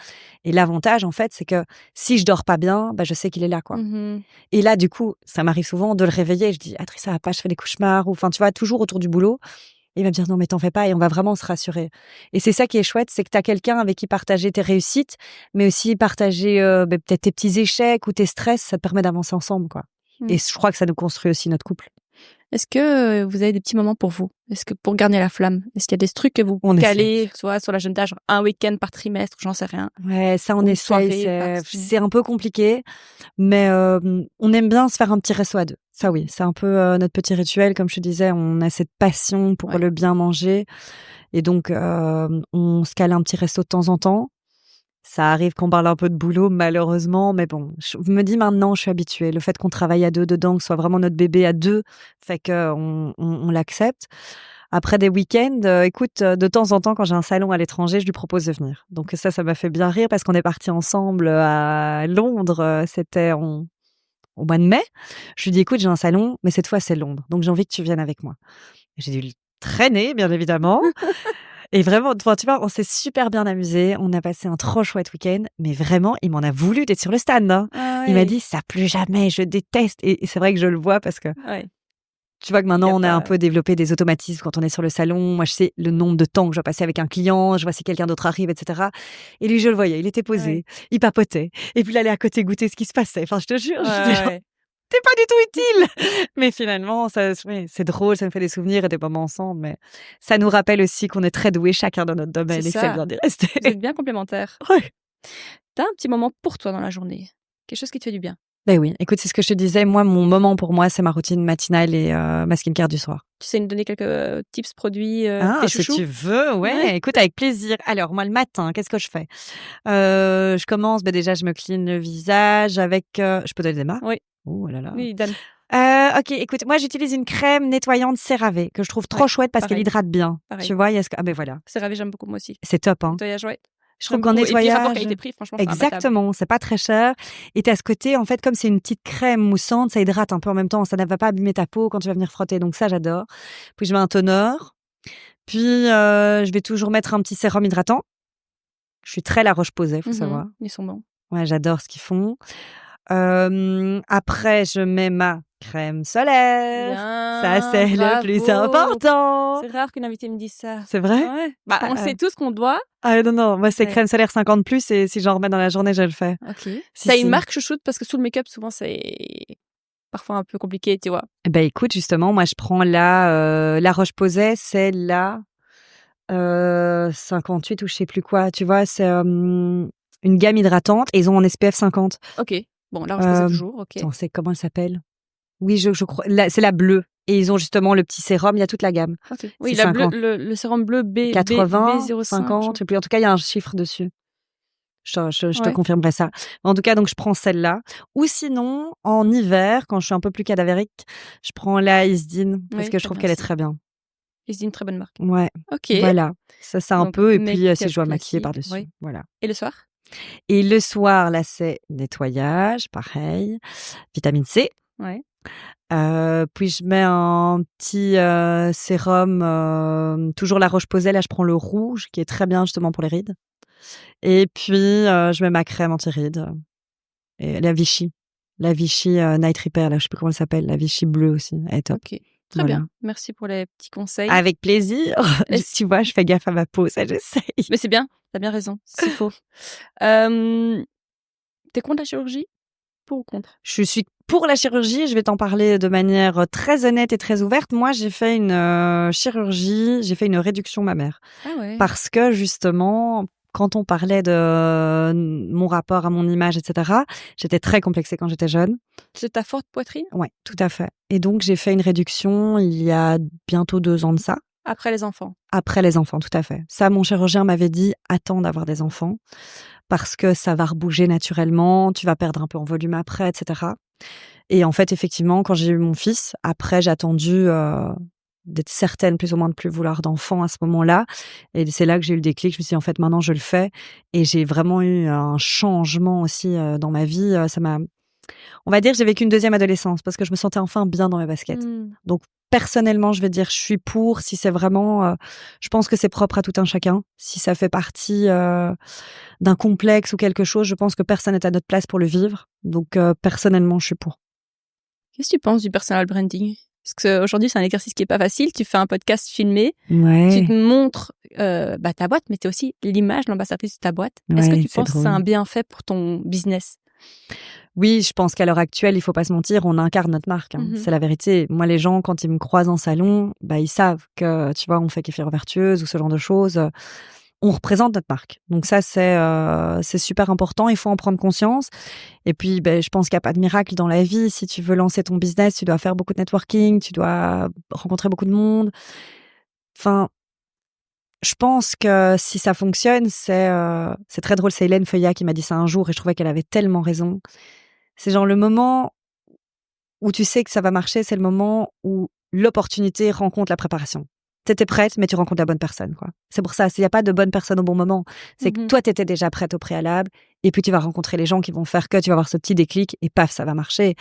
Et l'avantage, en fait, c'est que si je dors pas bien, je sais qu'il est là, quoi. Et là, du coup, ça m'arrive souvent de le réveiller. Je dis, Atrice, ça va pas, je fais des cauchemars. Ou, enfin, tu vois, toujours autour du boulot. Et il va me dire, non, mais t'en fais pas. Et on va vraiment se rassurer. Et c'est ça qui est chouette, c'est que t'as quelqu'un avec qui partager tes réussites, mais aussi partager peut-être tes petits échecs ou tes stress. Ça te permet d'avancer ensemble, quoi. Et je crois que ça nous construit aussi notre couple. Est-ce que vous avez des petits moments pour vous? Est-ce que pour garder la flamme? Est-ce qu'il y a des trucs que vous calez, soit sur l'agenda, genre un week-end par trimestre, j'en sais rien? Ouais, ça on essaye. C'est un peu compliqué, mais on aime bien se faire un petit resto à deux. Ça oui, c'est un peu notre petit rituel. Comme je te disais, on a cette passion pour le bien manger. Et donc, on se cale un petit resto de temps en temps. Ça arrive qu'on parle un peu de boulot, malheureusement, mais bon, je me dis maintenant, je suis habituée. Le fait qu'on travaille à deux dedans, que ce soit vraiment notre bébé à deux, fait qu'on l'accepte. Après des week-ends, écoute, de temps en temps, quand j'ai un salon à l'étranger, je lui propose de venir. Donc ça m'a fait bien rire parce qu'on est partis ensemble à Londres. au mois de mai. Je lui dis: «Écoute, j'ai un salon, mais cette fois, c'est Londres, donc j'ai envie que tu viennes avec moi». J'ai dû le traîner, bien évidemment. Et vraiment, enfin, tu vois, on s'est super bien amusés. On a passé un trop chouette week-end, mais vraiment, il m'en a voulu d'être sur le stand, hein. Ah Il m'a ouais. dit: «Ça, plus jamais, je déteste». Et c'est vrai que je le vois parce que Ouais. tu vois que Il maintenant, a on a un pas peu développé des automatismes quand on est sur le salon. Moi, je sais le nombre de temps que je dois passer avec un client, je vois si quelqu'un d'autre arrive, et cetera. Et lui, je le voyais, il était ah ouais. posé, il papotait, et puis il allait à côté goûter ce qui se passait. Enfin, je te jure, Ouais, j'étais genre: ouais. «Tu pas du tout utile!» Mais finalement, ça, ouais, c'est drôle, ça me fait des souvenirs et des moments ensemble, mais ça nous rappelle aussi qu'on est très doués chacun dans notre C'est domaine et que c'est ça. bien d'y rester. Vous êtes bien complémentaires. Ouais. Tu as un petit moment pour toi dans la journée? Quelque chose qui te fait du bien? Beh oui, écoute, c'est ce que je te disais, moi, mon moment pour moi, c'est ma routine matinale et ma skincare du soir. Tu sais nous donner quelques, tips produits, Ah, tes si chouchous? tu veux, Ouais. ouais, écoute, avec plaisir. Alors moi, le matin, qu'est-ce que je fais? Je commence, déjà, je me clean le visage avec, je peux donner des marques? Oui. Oh là là. Oui, donne. OK, écoute, moi, j'utilise une crème nettoyante CeraVe que je trouve trop Ouais, chouette parce qu'elle pareil, hydrate bien. Tu pareil. vois? Il y a ce ah, voilà, CeraVe, j'aime beaucoup moi aussi. c'est top, hein. Nettoyage, ouais. Je trouve J'aime qu'en beaucoup et puis rapport nettoyage qualité-prix, franchement, c'est imbattable. exactement, c'est pas très cher et tu as ce côté, en fait, comme c'est une petite crème moussante, ça hydrate un peu en même temps, ça ne va pas abîmer ta peau quand tu vas venir frotter, donc ça, j'adore. Puis je mets un toner, puis, je vais toujours mettre un petit sérum hydratant. Je suis très La Roche-Posay, faut Mmh. savoir. Ils sont bons. Ouais, j'adore ce qu'ils font. Après, je mets ma crème solaire. Ça, Bien, c'est le plus bravo! important. C'est rare qu'une invitée me dise ça. C'est vrai? Ouais. Bah, on le Ah, sait tous qu'on doit. non, non, moi, c'est Ouais. crème solaire 50+ et si j'en remets dans la journée, je le fais. OK. Si, Tu as une si. marque chouchoute? Parce que sous le make-up, souvent, c'est parfois un peu compliqué, tu vois? Eh ben, écoute, justement, moi, je prends La Roche-Posay, c'est la, 58 ou je sais plus quoi, tu vois? C'est, une gamme hydratante et ils ont un SPF 50. OK. Bon, là, je posais toujours, OK. Attends, c'est comment elle s'appelle? Oui, je crois, la c'est la bleue et ils ont justement le petit sérum, il y a toute la gamme. OK. Oui, C'est la bleue 50, le sérum bleu 80, B05, je 50, je crois. sais plus. En tout cas, il y a un chiffre dessus. Je te Ouais. confirmerai ça. En tout cas, donc je prends celle-là ou sinon, en hiver, quand je suis un peu plus cadavérique, je prends la Isdin parce Oui, que je très trouve bien qu'elle est aussi. très bien. Et c'est une très bonne marque. Ouais, OK. voilà. Ça, c'est un Donc peu et puis, si make-up je dois maquiller classique, par-dessus, oui. voilà. Et le soir? Et le soir, là, c'est nettoyage, pareil, vitamine C. Ouais. Puis je mets un petit, sérum, toujours La Roche-Posay, là je prends le rouge qui est très bien justement pour les rides et puis, je mets ma crème anti-rides, et la Vichy, Night Repair là, je sais plus comment elle s'appelle, la Vichy bleue aussi, elle est top. OK. Très Voilà. bien. Merci pour les petits conseils. Avec plaisir. Est-ce Tu vois, je fais gaffe à ma peau, ça j'essaye. Mais c'est bien, tu as bien raison, c'est faux. Hem, tu es contre la chirurgie? Pour ou contre? Je suis pour la chirurgie, je vais t'en parler de manière, très honnête et très ouverte. Moi, j'ai fait une, chirurgie, j'ai fait une réduction mammaire. Ah ouais. Parce que justement, quand on parlait de mon rapport à mon image et cetera, j'étais très complexée quand j'étais jeune. C'est ta forte poitrine? Ouais, tout à fait et donc j'ai fait une réduction il y a bientôt 2 ans de ça, Après les enfants? après les enfants, tout à fait. Ça, mon chirurgien m'avait dit: «Attends d'avoir des enfants parce que ça va rebouger naturellement, tu vas perdre un peu en volume après et cetera». Et en fait, effectivement, quand j'ai eu mon fils, après, j'ai attendu, d'être certaine plus ou moins de plus vouloir d'enfant à ce moment-là et c'est là que j'ai eu le déclic. Je me suis dit: «En fait, maintenant, je le fais» et j'ai vraiment eu un changement aussi, dans ma vie, ça m'a on va dire, j'ai vécu une deuxième adolescence parce que je me sentais enfin bien dans mes baskets. Mmh. Donc personnellement, je vais dire, je suis pour si c'est vraiment, je pense que c'est propre à tout un chacun. Si ça fait partie, d'un complexe ou quelque chose, je pense que personne n'est à notre place pour le vivre. Donc personnellement, je suis pour. Qu'est-ce que tu penses du personal branding? Parce qu'aujourd'hui, c'est un exercice qui est pas facile. Tu fais un podcast filmé, tu Ouais. te montres, ta boîte, mais tu es aussi l'image, l'ambassadrice de ta boîte. Est-ce que Ouais, tu c'est penses que c'est un drôle. bienfait pour ton business? Oui, je pense qu'à l'heure actuelle, il faut pas se mentir, on incarne notre marque, hein. Mmh. C'est la vérité. Moi, les gens, quand ils me croisent en salon, bah, ils savent que, tu vois, on fait Kéfir Vertueuse ou ce genre de choses. On représente notre marque. Donc ça, c'est super important. Il faut en prendre conscience. Et puis, ben, je pense qu'il y a pas de miracle dans la vie. Si tu veux lancer ton business, tu dois faire beaucoup de networking, tu dois rencontrer beaucoup de monde. Enfin, je pense que si ça fonctionne, c'est très drôle. C'est Hélène Feuillat qui m'a dit ça un jour et je trouvais qu'elle avait tellement raison. C'est genre le moment où tu sais que ça va marcher, c'est le moment où l'opportunité rencontre la préparation. Tu étais prête, mais tu rencontres la bonne personne, quoi. C'est pour ça, il y a pas de bonne personne au bon moment. C'est que Mmh. toi, tu étais déjà prête au préalable Et puis tu vas rencontrer les gens qui vont faire que tu vas avoir ce petit déclic et paf, ça va marcher.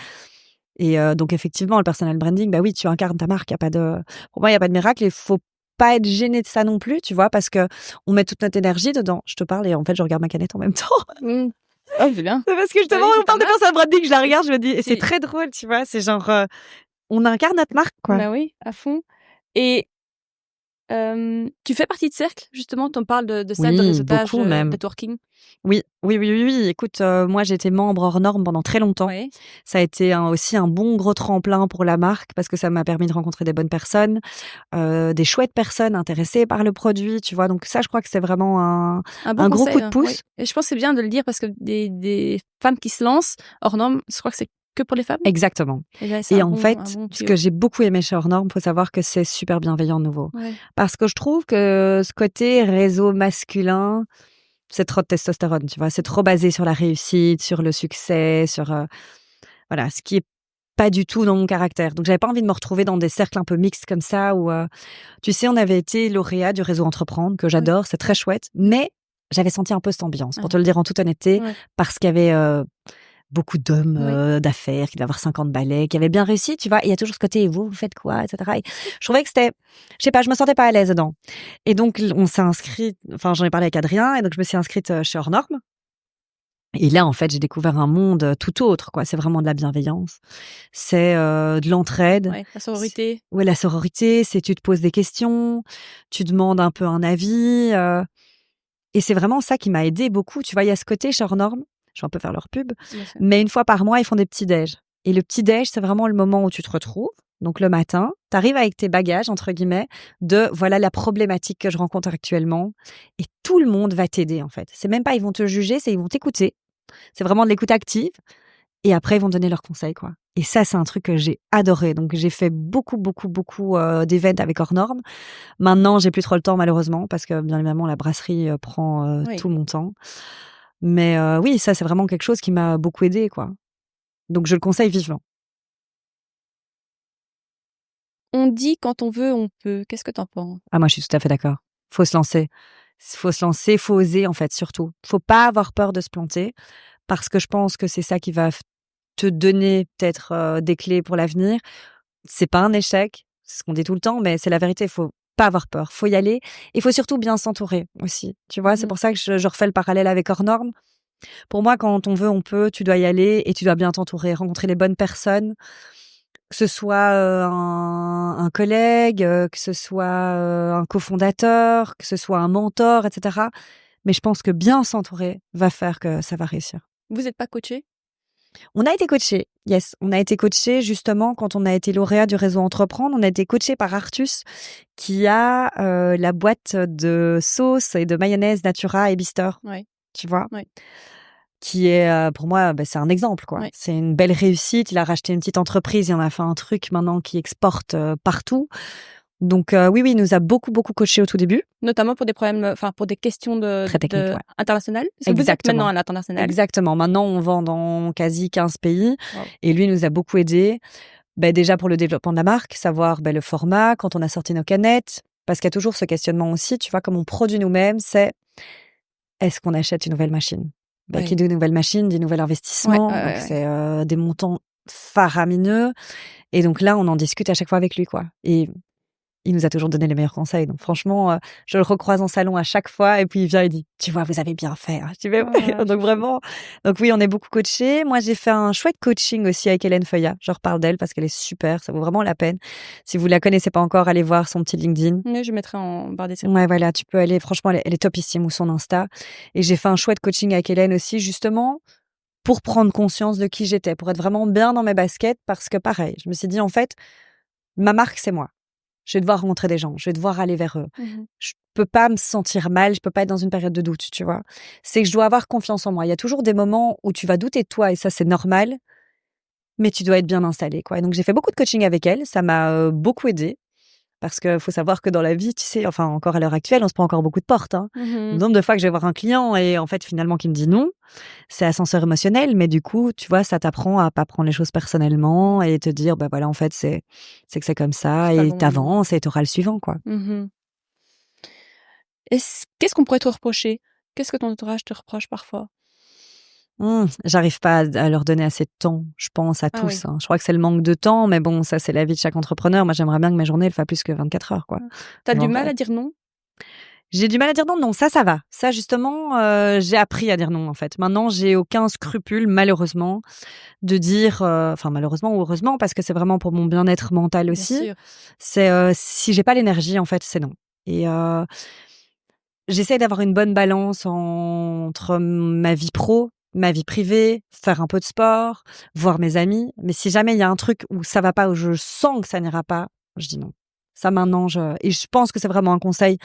Et donc effectivement, le personal branding, bah oui, tu incarnes ta marque. Pour moi, il y a pas de miracle. Il faut pas être gêné de ça non plus, tu vois, parce que on met toute notre énergie dedans. Je te parle et en fait, je regarde ma canette en même temps. Mmh. Oh, c'est bien. C'est parce que justement, Oui, on c'est pas parle de mal. personal branding, je la regarde, je me dis, et c'est C'est très drôle, tu vois. C'est genre, on incarne notre marque, quoi. bah oui, à fond. Et tu fais partie de cercles, justement? Tu en parles de ça, de Oui, réseautage, beaucoup même. networking? Oui, oui, oui, oui, oui. Écoute, moi, j'étais membre hors norme pendant très longtemps. Ouais. Ça a été aussi un bon gros tremplin pour la marque parce que ça m'a permis de rencontrer des bonnes personnes, des chouettes personnes intéressées par le produit, tu vois? Donc ça, je crois que c'est vraiment Un bon un gros conseil, coup de hein, oui. pouce. Et je pense que c'est bien de le dire parce que des femmes qui se lancent hors normes, je crois que c'est que pour les femmes? Exactement. Et ben, c'est Et un en bon fait, ce tuyau. que j'ai beaucoup aimé chez hors norme, faut savoir que c'est super bienveillant de nouveau. Ouais. Parce que je trouve que ce côté réseau masculin, c'est trop de testostérone, tu vois? C'est trop basé sur la réussite, sur le succès, sur, voilà, ce qui est pas du tout dans mon caractère. Donc j'avais pas envie de me retrouver dans des cercles un peu mixtes comme ça où, tu sais, on avait été lauréat du réseau Entreprendre, que Ouais. j'adore, c'est très chouette, mais j'avais senti un peu cette ambiance, pour Ah. te le dire en toute honnêteté, Ouais. parce qu'il y avait, beaucoup d'hommes, Oui. d'affaires, qui devaient avoir 50 balais, qui avaient bien réussi, tu vois? Et il y a toujours ce côté: «Et vous, vous faites quoi?» et cetera, et je trouvais que c'était, je sais pas, je me sentais pas à l'aise dedans. Et donc on s'est inscrit, enfin, j'en ai parlé avec Adrien, et donc je me suis inscrite, chez Hors Normes. Et là, en fait, j'ai découvert un monde, tout autre, quoi. C'est vraiment de la bienveillance, c'est, de l'entraide, Ouais, la c sororité. ouais, la sororité, c'est tu te poses des questions, tu demandes un peu un avis, et c'est vraiment ça qui m'a aidée beaucoup. Tu vois, il y a ce côté chez Hors Normes, je vais un peu faire leur pub, Bien sûr. mais une fois par mois, ils font des petits déj. Et le petit déj, c'est vraiment le moment où tu te retrouves. Donc le matin, tu arrives avec tes «bagages» entre guillemets de: «Voilà la problématique que je rencontre actuellement», et tout le monde va t'aider, en fait. C'est même pas ils vont te juger, c'est ils vont t'écouter. C'est vraiment de l'écoute active, et après ils vont donner leurs conseils, quoi. Et ça, c'est un truc que j'ai adoré. Donc j'ai fait beaucoup, beaucoup, beaucoup, d'events avec Hors Normes. Maintenant, j'ai plus trop le temps malheureusement parce que bien évidemment la brasserie, prend, Oui. tout mon temps. Mais oui, ça, c'est vraiment quelque chose qui m'a beaucoup aidée, quoi. Donc je le conseille vivement. On dit: «Quand on veut, on peut». Qu'est-ce que tu en penses? Ah, moi, je suis tout à fait d'accord. Faut se lancer. Faut se lancer, faut oser, en fait, surtout. Faut pas avoir peur de se planter parce que je pense que c'est ça qui va te donner peut-être, des clés pour l'avenir. C'est pas un échec, c'est ce qu'on dit tout le temps, mais c'est la vérité. Faut pas avoir peur. Faut y aller. Il faut surtout bien s'entourer aussi. Tu vois? C'est Mmh. pour ça que je refais le parallèle avec Hors Normes. Pour moi, quand on veut, on peut. Tu dois y aller et tu dois bien t'entourer, rencontrer les bonnes personnes, que ce soit, un collègue, que ce soit, un cofondateur, que ce soit un mentor, et cetera. Mais je pense que bien s'entourer va faire que ça va réussir. Vous êtes pas coachée? On a été coachés, yes, on a été coachés justement quand on a été lauréat du réseau Entreprendre. On a été coachés par Artus qui a, la boîte de sauce et de mayonnaise Natura et Bister, Ouais, tu vois? ouais, Qui est, pour moi, c'est un exemple, quoi. ouais. C'est une belle réussite. Il a racheté une petite entreprise, il en a fait un truc maintenant qui exporte, partout. Donc oui, oui, il nous a beaucoup, beaucoup coachés au tout début. Notamment pour des problèmes, enfin pour des questions Très technique, ouais. internationales? Parce que vous êtes maintenant Exactement. à l'international? Exactement. Maintenant, on vend dans quasi 15 pays, Waouh. et lui nous a beaucoup aidés. Déjà pour le développement de la marque, savoir, le format, quand on a sorti nos canettes, parce qu'il y a toujours ce questionnement aussi, tu vois? Comme on produit nous-mêmes, c'est: est-ce qu'on achète une nouvelle machine? Qui Ouais. dit nouvelle machine dit nouvel Ouais, investissement, ouais, donc ouais, ouais. c'est, des montants faramineux, et donc là, on en discute à chaque fois avec lui, quoi, et il nous a toujours donné les meilleurs conseils. Donc franchement, je le recroise en salon à chaque fois et puis il vient, il dit: «Tu vois, vous avez bien fait, hein». Tu vois? Ah, Donc vraiment, donc oui, on est beaucoup coachés. Moi, j'ai fait un chouette coaching aussi avec Hélène Feuillat. Je reparle d'elle parce qu'elle est super, ça vaut vraiment la peine. Si vous la connaissez pas encore, allez voir son petit LinkedIn. mais je mettrai en barre descriptive. Ouais, voilà, tu peux aller, franchement, elle est topissime, ou son Insta. Et j'ai fait un chouette coaching avec Hélène aussi, justement, pour prendre conscience de qui j'étais, pour être vraiment bien dans mes baskets, parce que pareil, je me suis dit: «En fait, ma marque, c'est moi. Je vais devoir rencontrer des gens, je vais devoir aller vers eux. Mmh. Je peux pas me sentir mal, je peux pas être dans une période de doute, tu vois? C'est que je dois avoir confiance en moi. Il y a toujours des moments où tu vas douter de toi, et ça, c'est normal, mais tu dois être bien installé, quoi. Et donc j'ai fait beaucoup de coaching avec elle, ça m'a, beaucoup aidée. Parce que faut savoir que dans la vie, tu sais, enfin encore à l'heure actuelle, on se prend encore beaucoup de portes, hein. Le Mmh. nombre de fois que je vais voir un client et en fait finalement qui me dit non, c'est ascenseur émotionnel, mais du coup, tu vois, ça t'apprend à pas prendre les choses personnellement et te dire: «Bah, voilà, en fait, c'est que c'est comme ça», C'est pas le et bon moment. t'avances et tu auras le suivant, quoi. Mmh. Qu'est-ce qu'on pourrait te reprocher? Qu'est-ce que ton entourage te reproche parfois? J'arrive pas à leur donner assez de temps, je pense à Ah oui. tous, hein. Je crois que c'est le manque de temps, mais bon, ça, c'est la vie de chaque entrepreneur. Moi, j'aimerais bien que mes journées, elles fassent plus que 24 heures, quoi. Tu du Genre, mal à dire non? j'ai du mal à dire non. Non, ça va. Ça, justement, j'ai appris à dire non, en fait. Maintenant, j'ai aucun scrupule, malheureusement, de dire, enfin, malheureusement ou heureusement, parce que c'est vraiment pour mon bien-être mental Bien aussi. sûr. C'est, si j'ai pas l'énergie, en fait, c'est non. Et j'essaie d'avoir une bonne balance entre ma vie pro, ma vie privée, faire un peu de sport, voir mes amis. Mais si jamais il y a un truc où ça va pas, où je sens que ça n'ira pas, je dis non. Ça maintenant, je pense que c'est vraiment un conseil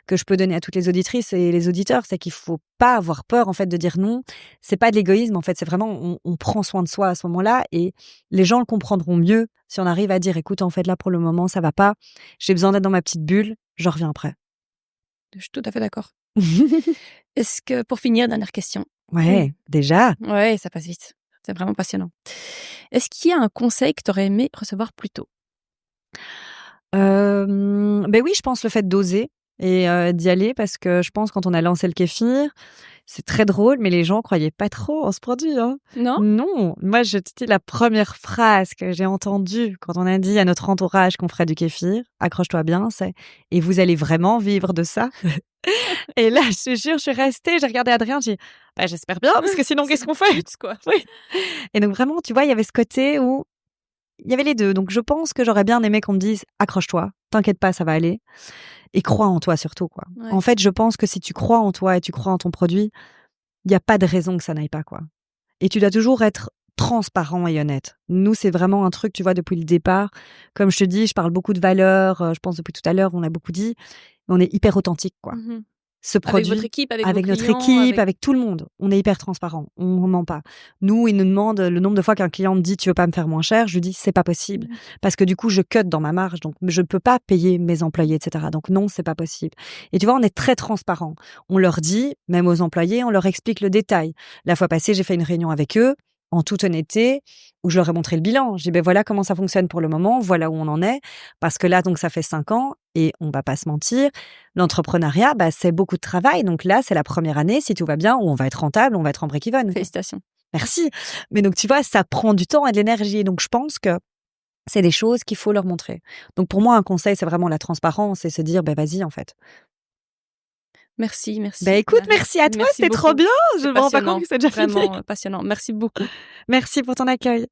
que je peux donner à toutes les auditrices et les auditeurs, c'est qu'il faut pas avoir peur, en fait, de dire non. C'est pas de l'égoïsme, en fait, c'est vraiment on prend soin de soi à ce moment-là et les gens le comprendront mieux si on arrive à dire: «Écoute, en fait, là, pour le moment, ça va pas. J'ai besoin d'être dans ma petite bulle, je reviens après». Je suis tout à fait d'accord. Est-ce que pour finir, dernière question. Ouais, déjà. Ouais, ça passe vite. C'est vraiment passionnant. Est-ce qu'il y a un conseil que tu aurais aimé recevoir plus tôt? Oui, je pense le fait d'oser et d'y aller parce que je pense quand on a lancé le kéfir, c'est très drôle, mais les gens croyaient pas trop en ce produit, hein. Non? Non, moi je te dis la première phrase que j'ai entendue quand on a dit à notre entourage qu'on ferait du kéfir, accroche-toi bien, c'est: «Et vous allez vraiment vivre de ça?» Et là, je te jure, je suis restée, j'ai regardé Adrien, j'ai dit: «Bah, j'espère bien parce que sinon C'est qu'est-ce le qu'on fait?» but, quoi. Oui. Et donc vraiment, tu vois, il y avait ce côté où il y avait les 2. Donc je pense que j'aurais bien aimé qu'on me dise: «Accroche-toi, t'inquiète pas, ça va aller et crois en toi surtout, quoi». En Ouais. fait, je pense que si tu crois en toi et tu crois en ton produit, il y a pas de raison que ça n'aille pas, quoi. Et tu dois toujours être transparent et honnête. Nous, c'est vraiment un truc, tu vois, depuis le départ. Comme je te dis, je parle beaucoup de valeurs, je pense depuis tout à l'heure, on a beaucoup dit, mais on est hyper authentique, quoi. Mmh. Ce Avec votre produit, équipe, avec vos avec notre clients, équipe, avec avec tout le monde, on est hyper transparent, on ment pas. Nous, ils nous demandent le nombre de fois qu'un client me dit: «Tu veux pas me faire moins cher?» Je lui dis: «C'est pas possible». Mmh. Parce que du coup, je cut dans ma marge, donc je peux pas payer mes employés et cetera. Donc non, c'est pas possible. Et tu vois, on est très transparent. On leur dit, même aux employés, on leur explique le détail. La fois passée, j'ai fait une réunion avec eux, en toute honnêteté, où je leur ai montré le bilan. J'ai dit: voilà comment ça fonctionne pour le moment, voilà où on en est». Parce que là, donc ça fait 5 ans et on va pas se mentir, l'entrepreneuriat, c'est beaucoup de travail. Donc là, c'est la première année, si tout va bien, où on va être rentable, on va être en break-even, quoi. félicitations. Merci. Mais donc, tu vois, ça prend du temps et de l'énergie. Donc, je pense que c'est des choses qu'il faut leur montrer. Donc, pour moi, un conseil, c'est vraiment la transparence et se dire: vas-y, en fait». Merci, merci Écoute, Marie. merci à toi, Merci c'était trop beaucoup. bien. Je C'est me rends pas compte passionnant, que c'est déjà fini. vraiment, passionnant. Merci beaucoup. Merci pour ton accueil.